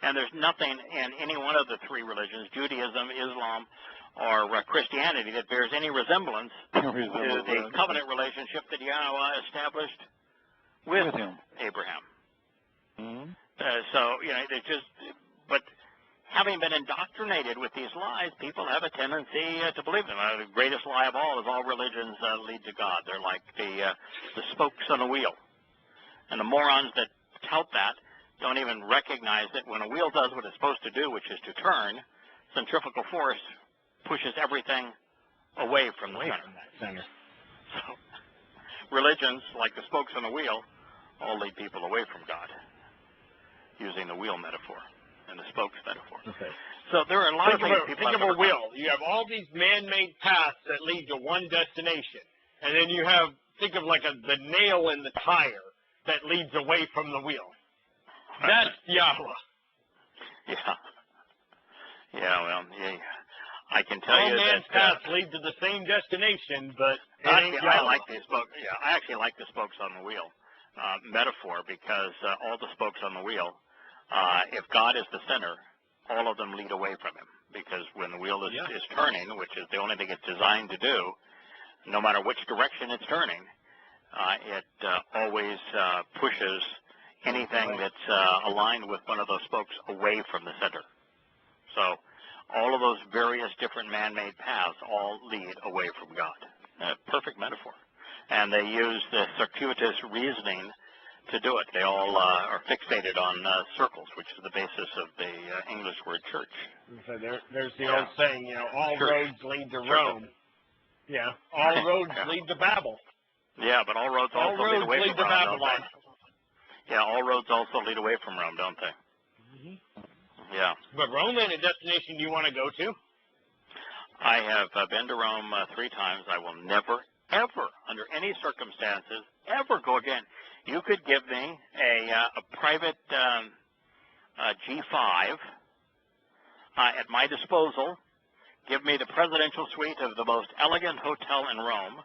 And there's nothing in any one of the three religions, Judaism, Islam, or Christianity, that bears any resemblance to the covenant relationship that Yahowah established with Abraham. Mm-hmm. But having been indoctrinated with these lies, people have a tendency to believe them. The greatest lie of all is all religions lead to God. They're like the spokes on a wheel. And the morons that tout that don't even recognize that when a wheel does what it's supposed to do, which is to turn, centrifugal force pushes everything away from the center. So religions, like the spokes on the wheel, all lead people away from God, using the wheel metaphor and the spokes metaphor. Okay. So there are a lot of things think of a wheel. You have all these man-made paths that lead to one destination, and then you have, think of like the nail in the tire that leads away from the wheel. That's Yahowah. Yeah, I can tell all you man's that paths lead to the same destination, but I like these spokes. Yeah, I actually like the spokes on the wheel metaphor because all the spokes on the wheel, if God is the center, all of them lead away from him. Because when the wheel is turning, which is the only thing it's designed to do, no matter which direction it's turning, it always pushes anything that's aligned with one of those spokes away from the center. So all of those various different man-made paths all lead away from God. Perfect metaphor. And they use the circuitous reasoning to do it. They all are fixated on circles, which is the basis of the English word church. So there's the old saying, all roads lead to Rome. Yeah, all roads lead to Babel. Yeah, but all roads also lead away from Rome, Babylon. Yeah, all roads also lead away from Rome, don't they? Yeah. But Rome ain't a destination you want to go to. I have been to Rome 3 times. I will never, ever, under any circumstances, ever go again. You could give me a private G5 at my disposal, give me the presidential suite of the most elegant hotel in Rome,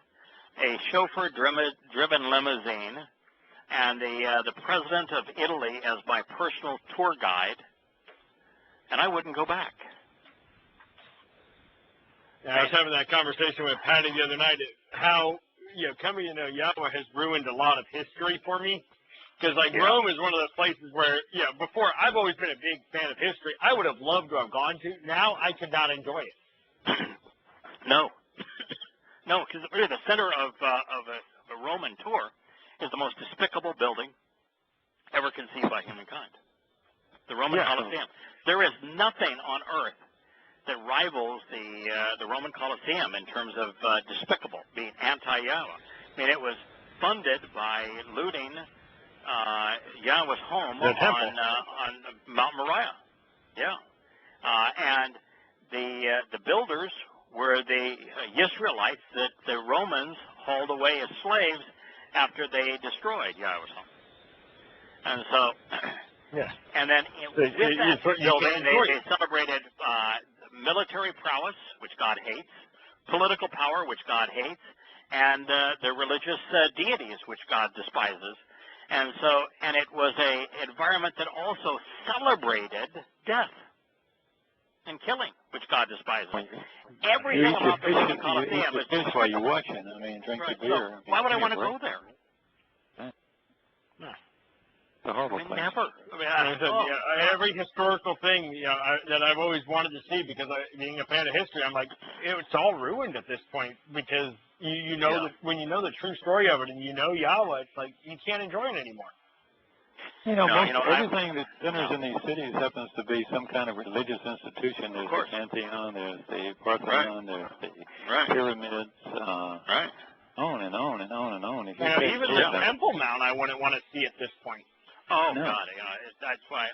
a chauffeur-driven limousine, and the president of Italy as my personal tour guide, and I wouldn't go back. Yeah, I was having that conversation with Patty the other night, how, Yahowah has ruined a lot of history for me. Because, like, Rome is one of those places where, before, I've always been a big fan of history. I would have loved to have gone to. Now I could not enjoy it. No. No, because really the center of a Roman tour is the most despicable building ever conceived by humankind. The Roman Colosseum. There is nothing on earth that rivals the Roman Colosseum in terms of despicable, being anti-Yahweh. I mean, it was funded by looting Yahweh's home on Mount Moriah. Yeah. And the builders were the Israelites that the Romans hauled away as slaves after they destroyed Yahweh's home. And so, and then with that building, they celebrated military prowess, which God hates, political power, which God hates, and the religious deities, which God despises. And so, and it was an environment that also celebrated death and killing, which God despises. Everything about the Roman Colosseum is just while you're watching. I mean, drink the beer. So why would I want to go there? No. It's a horrible place. Never. Every historical thing that I've always wanted to see, because being a fan of history, I'm like, it's all ruined at this point, because you know that when you know the true story of it and you know Yahweh, it's like you can't enjoy it anymore. Everything that centers in these cities happens to be some kind of religious institution. There's the Pantheon, there's the Parthenon, there's the pyramids, on and on and on and on. Even the Temple Mount, I wouldn't want to see at this point. Oh, no. God, that's why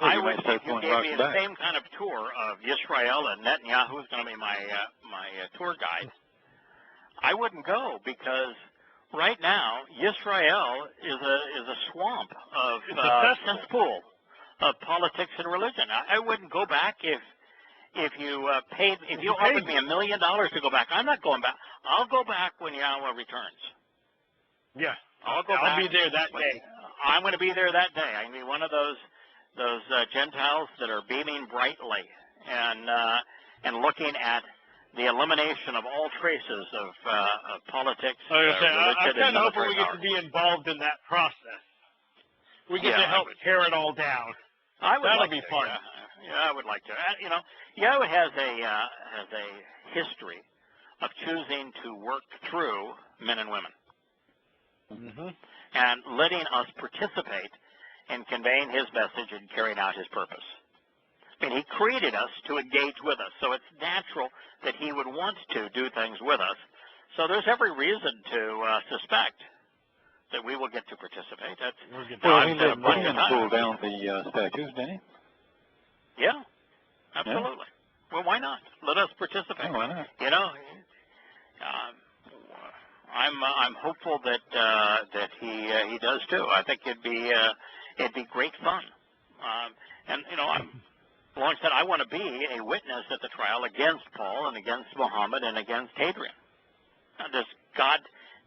I wish if you gave me the same kind of tour of Yisrael and Netanyahu is going to be my tour guide. I wouldn't go because right now Yisrael is a swamp of cesspool of politics and religion. I wouldn't go back if you offered me $1 million to go back. I'm not going back. I'll go back when Yahweh returns. Yeah, I'll be there that day. I'm going to be there that day. I'm going to be one of those Gentiles that are beaming brightly and looking at the elimination of all traces of politics. I'm kind of hoping we get to be involved in that process. We get to help tear it all down. That'll be fun. Yeah, I would like to. Yahweh has a history of choosing to work through men and women. And letting us participate in conveying his message and carrying out his purpose. I mean, he created us to engage with us, so it's natural that he would want to do things with us. So there's every reason to suspect that we will get to participate. He didn't pull down the statues, didn't he? Yeah, absolutely. Yeah. Well, why not? Let us participate. Oh, why not? I'm hopeful that he does too. I think it'd be great fun. Long said, I want to be a witness at the trial against Paul and against Muhammad and against Hadrian. Now, does God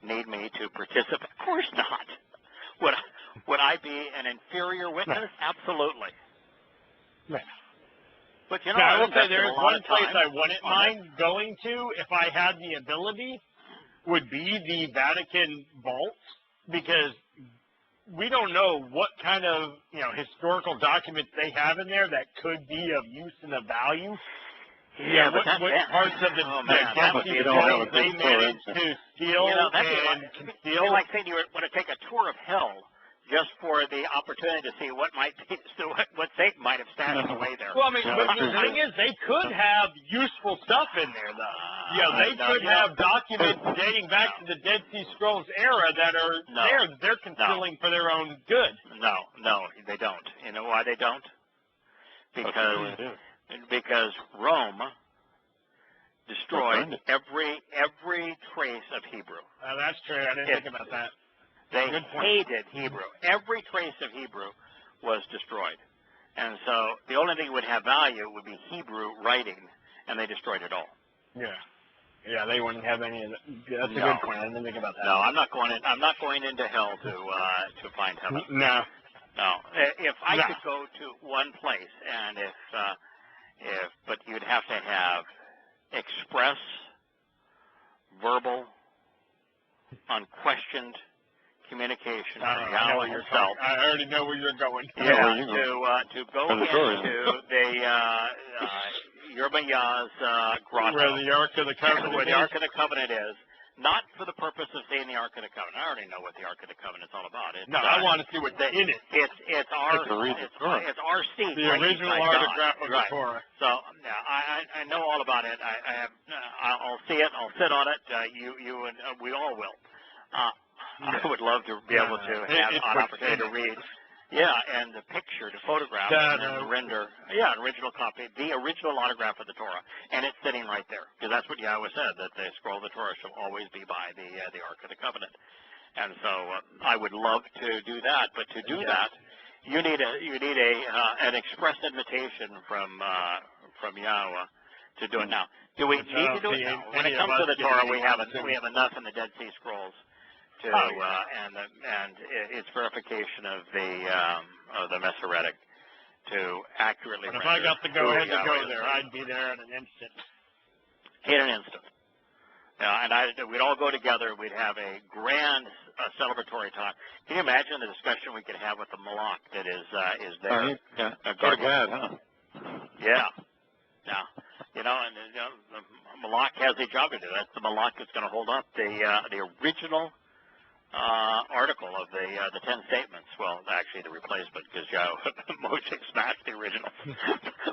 need me to participate? Of course not. Would I be an inferior witness? No. Absolutely. No. But I will say there is one place I wouldn't mind going to if I had the ability. Would be the Vatican vaults, because we don't know what kind of historical documents they have in there that could be of use and of value. Yeah, what parts of the Dead Scrolls they managed to steal and conceal. Like saying you want to take a tour of hell just for the opportunity to see what Satan might have stashed away there. Well, I mean, but the thing is, they could have useful stuff in there, though. They could have documents dating back to the Dead Sea Scrolls era that are they're concealing for their own good. No, they don't. You know why they don't? Because Rome destroyed every trace of Hebrew. That's true. I didn't think about that. They hated Hebrew. Every trace of Hebrew was destroyed. And so the only thing that would have value would be Hebrew writing, and they destroyed it all. Yeah, they wouldn't have any of that. That's a good point. I didn't think about that. No, I'm not going into hell to find heaven. No. If I could go to one place, and but you'd have to have express, verbal, unquestioned communication from Yahweh himself. I already know where you're going. Yeah, to go into the Yerbayah's grotto, where the Ark of the Covenant where the Ark of the Covenant is, not for the purpose of seeing the Ark of the Covenant. I already know what the Ark of the Covenant is all about. It's, I want to see what's in it. It's our seat. The original autograph of the Torah. So I know all about it. I'll see it. I'll sit on it. You and we all will. I would love to be able to have an opportunity to read. Yeah, and the picture, the photograph, and then the render. Yeah, an original copy, the original autograph of the Torah, and it's sitting right there because that's what Yahweh said, that the scroll of the Torah shall always be by the Ark of the Covenant. And so I would love to do that, but to do that, you need an express invitation from Yahweh to do it now. Do we need to do it now? When it comes to the Torah, we have enough in the Dead Sea Scrolls to and its verification of the Masoretic to accurately. But if I got to go ahead to go there, I'd be there in an instant. In an instant. And we'd all go together. We'd have a grand celebratory talk. Can you imagine the discussion we could have with the Malak that is there? Go to God, huh? Yeah. Yeah. The Malak has a job to do. That's the Malak that's going to hold up the original article of the 10 statements. Well, actually the replacement, because Moshe smashed the original.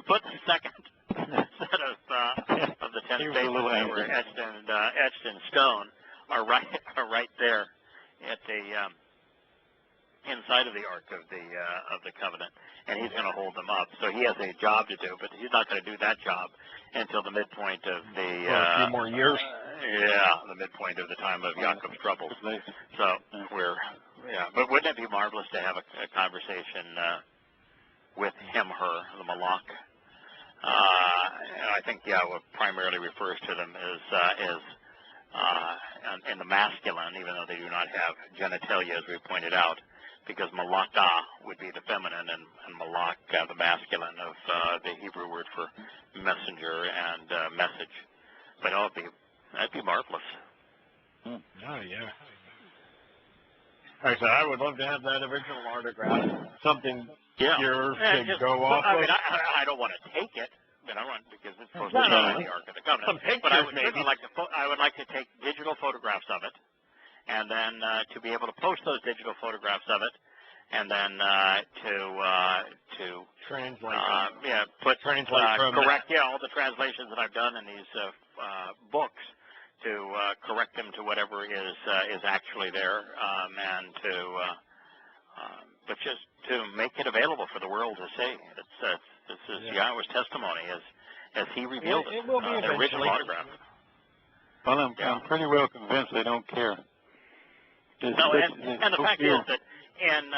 But the second set of the 10 statements that were etched in stone are right there at the inside of the Ark of the Covenant, and he's going to hold them up. So he has a job to do, but he's not going to do that job until the midpoint of the a few more years. The midpoint of the time of Yaakov's troubles. So but wouldn't it be marvelous to have a conversation with him, her, the Malak? I think Yahweh primarily refers to them as in the masculine, even though they do not have genitalia, as we pointed out, because Malaka would be the feminine, and Malak the masculine of the Hebrew word for messenger and message. But that'd be marvelous. Oh, yeah. Like I said, I would love to have that original autograph. Something yours to go off of. I don't want to take it, but I want because it's supposed to be on the Ark of the Covenant. But I would certainly like to take digital photographs of it, and then to be able to post those digital photographs of it, and then to translate. Correct all the translations that I've done in these books, to correct them to whatever is actually there, and but just to make it available for the world to see. This is Yahweh's testimony as he revealed it. It will be the original autograph. Well, I'm pretty well convinced they don't care. And the fact is that in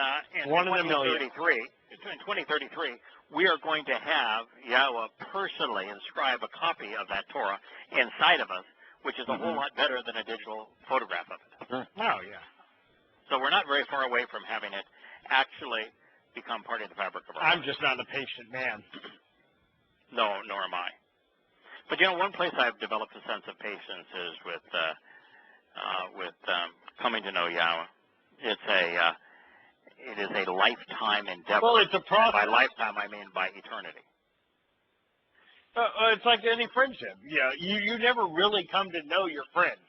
2033, we are going to have Yahweh personally inscribe a copy of that Torah inside of us, which is a whole lot better than a digital photograph of it. Sure. Oh, yeah. So we're not very far away from having it actually become part of the fabric of our I'm life. just not a patient man. No, nor am I. But one place I've developed a sense of patience is with coming to know Yahweh. It is a lifetime endeavor. Well, it's a process. By lifetime, I mean by eternity. It's like any friendship. Yeah, you never really come to know your friends.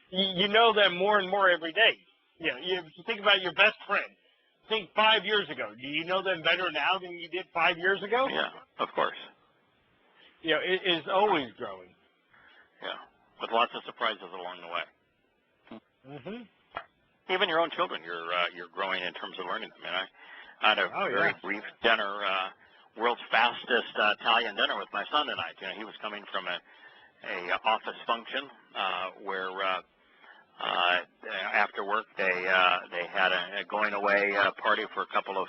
You know them more and more every day. You think about your best friend. Think 5 years ago. Do you know them better now than you did 5 years ago? Yeah, of course. It is always growing. Yeah, with lots of surprises along the way. Mm-hmm. Even your own children, you're growing in terms of learning them. I had a very brief dinner, world's fastest Italian dinner with my son tonight. He was coming from a office function where after work they had a going away party for a couple of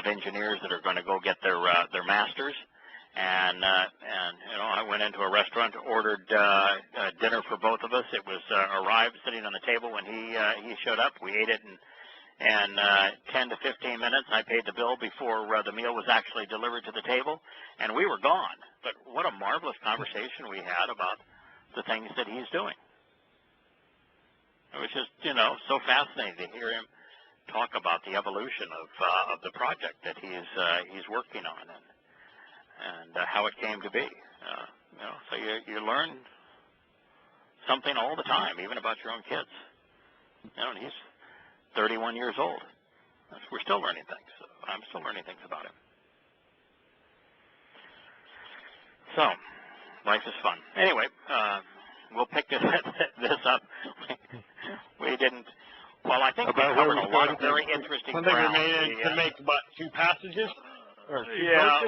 engineers that are going to go get their masters. And I went into a restaurant, ordered dinner for both of us. It was arrived sitting on the table when he showed up. We ate it in 10 to 15 minutes. I paid the bill before the meal was actually delivered to the table, and we were gone. But what a marvelous conversation we had about the things that he's doing. it was just, so fascinating to hear him talk about the evolution of the project that he's working on and how it came to be. So you learn something all the time, even about your own kids. And he's 31 years old. We're still learning things. I'm still learning things about him. So, life is fun. Anyway, we'll pick this up. We didn't. Well, I think we covered a lot of very interesting ground. I think we made it to make about 2 passages. Yeah,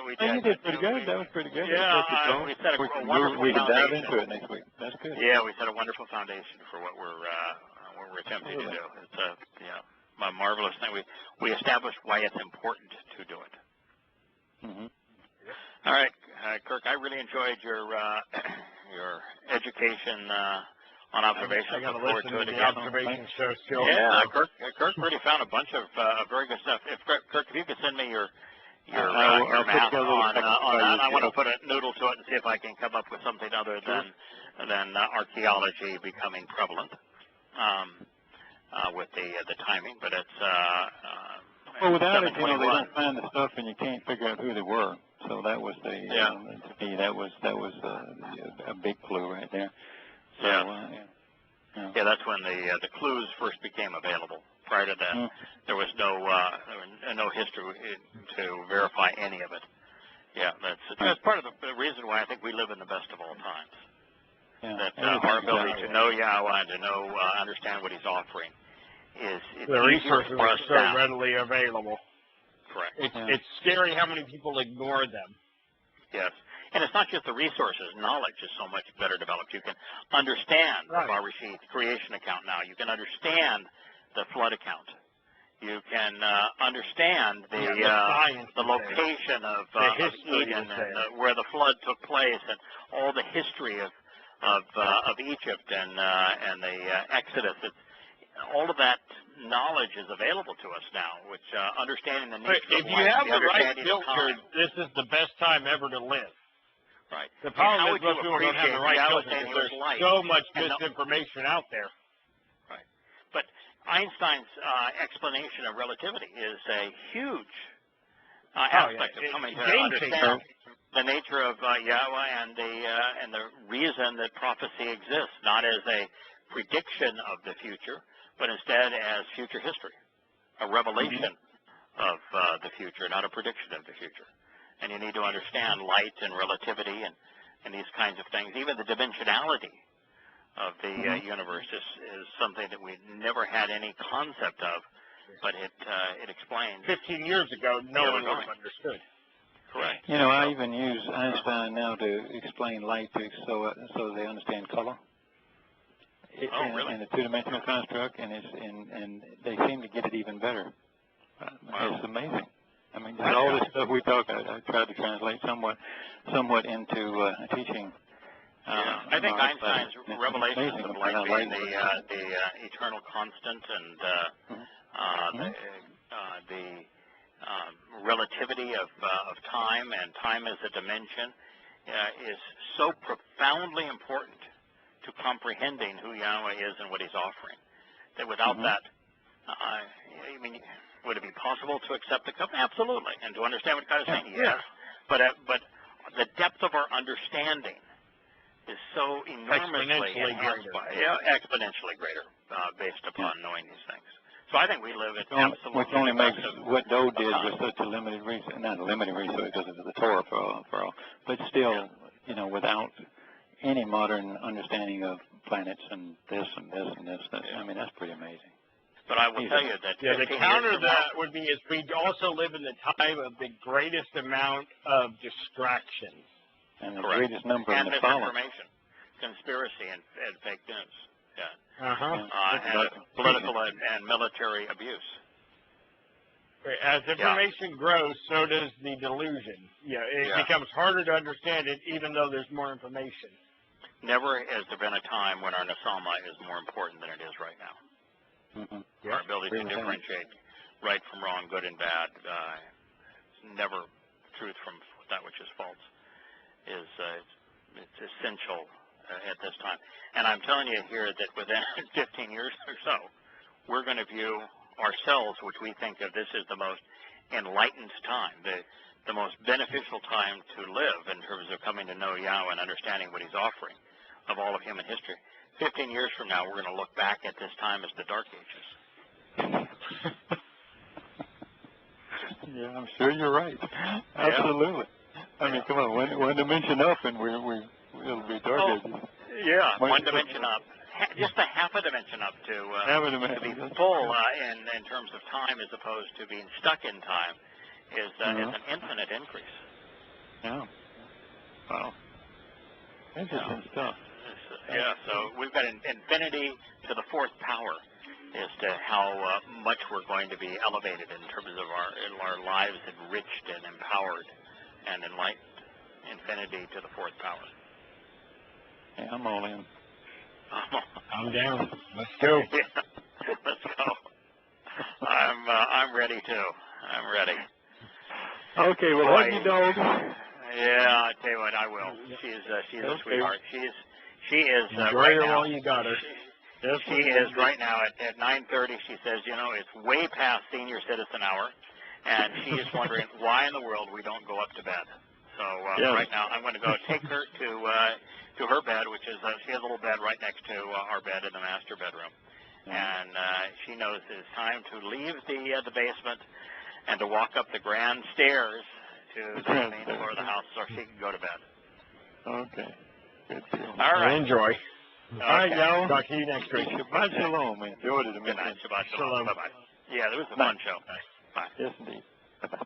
we did. You did pretty good. That was pretty good. Yeah, we set a wonderful we can dive foundation. into it next week. That's good. Yeah, we set a wonderful foundation for what we're attempting to do. It's a marvelous thing. We established why it's important to do it. Mm-hmm. All right, Kirk, I really enjoyed your education on observation. I got to forward listen to it to the again. observation show still. Yeah, Kirk really found a bunch of very good stuff. Kirk, if you could send me your math on that, I want to put a noodle to it and see if I can come up with something other than archaeology becoming prevalent with the timing. But it's well, without it, they don't find the stuff, and you can't figure out who they were. So that was to me, that was a big clue right there. So, yeah, that's when the clues first became available. Prior to that, there was no history to verify any of it. Yeah, that's part of the reason why I think we live in the best of all times. Yeah. That our ability to know Yahowah and to know understand what He's offering is the resources for are us so now. readily available. Correct. It's scary how many people ignore them. Yes. And it's not just the resources. Knowledge is so much better developed. You can understand the Barashit creation account now. You can understand the flood account. You can understand the location of Eden and where the flood took place and all the history of Egypt and the Exodus. All of that knowledge is available to us now, which understanding the nature of life. If you have the right filter, this is the best time ever to live. Right. The problem is most people don't have the right filter because there's so much misinformation out there. Right. But Einstein's explanation of relativity is a huge aspect of coming to understand the nature of Yahweh and the reason that prophecy exists, not as a prediction of the future, but instead as future history, a revelation of the future, not a prediction of the future. And you need to understand light and relativity and these kinds of things. Even the dimensionality of the universe is something that we never had any concept of, but it explains. 15 years ago, no one would have understood. Correct. I even use Einstein now to explain light so they understand color. Really? In a two-dimensional construct, and they seem to get it even better. Wow. It's amazing. I mean, all this stuff we talk, I tried to translate somewhat into teaching. I think Einstein's revelations of light being the eternal constant and the relativity of time and time as a dimension is so profoundly important to comprehending who Yahweh is and what He's offering, that without that, would it be possible to accept the covenant? Absolutely, and to understand what God is saying, yes. But the depth of our understanding is so enormously enhanced by exponentially greater based upon knowing these things. So I think we live at absolutely. Which only makes what Doe did with such a limited resource, not a limited resource because of the Torah for all, but still, without any modern understanding of planets and this and this and this. I mean, that's pretty amazing. But I will tell you that the counter to that would be is we also live in the time of the greatest amount of distractions. And the greatest number and in the following. Misinformation, conspiracy, and fake news. Yeah. And political and military abuse. As information grows, so does the delusion. It becomes harder to understand it, even though there's more information. Never has there been a time when our Nasama is more important than it is right now. Our ability to differentiate right from wrong, good and bad, never truth from that which is false, is it's essential at this time. And I'm telling you here that within 15 years or so, we're going to view ourselves, which we think of this as the most enlightened time, the most beneficial time to live in terms of coming to know Yahweh and understanding what He's offering of all of human history. 15 years from now, we're going to look back at this time as the Dark Ages. Yeah, I'm sure you're right. Absolutely. Yeah. I mean, come on, one dimension up, and it'll be Dark Ages. Yeah, one dimension up. Just a half a dimension up to be full in terms of time as opposed to being stuck in time is an infinite increase. Yeah. Wow. Interesting stuff. Yeah, so we've got infinity to the fourth power as to how much we're going to be elevated in terms of our lives enriched and empowered and enlightened. Infinity to the fourth power. Yeah, I'm all in. I'm down. Let's go. Yeah, let's go. I'm ready too. I'm ready. Okay, well, hug me, dog. Yeah, I tell you what, I will. She's a sweetheart. She is Enjoy right her now. while you got her. She is right now at 9:30. She says, it's way past senior citizen hour, and she is wondering why in the world we don't go up to bed. So right now, I'm going to go take her to her bed, which is she has a little bed right next to our bed in the master bedroom, and she knows it's time to leave the basement and to walk up the grand stairs to the main floor of the house so she can go to bed. Okay. Good deal. All right. Enjoy. Okay. All right, y'all. Talk to you next week. Shabbat shalom. Enjoyed it. Good night. Shabbat shalom. Shalom. Bye-bye. Yeah, it was a fun show. Bye. Bye. Yes, indeed. Bye-bye.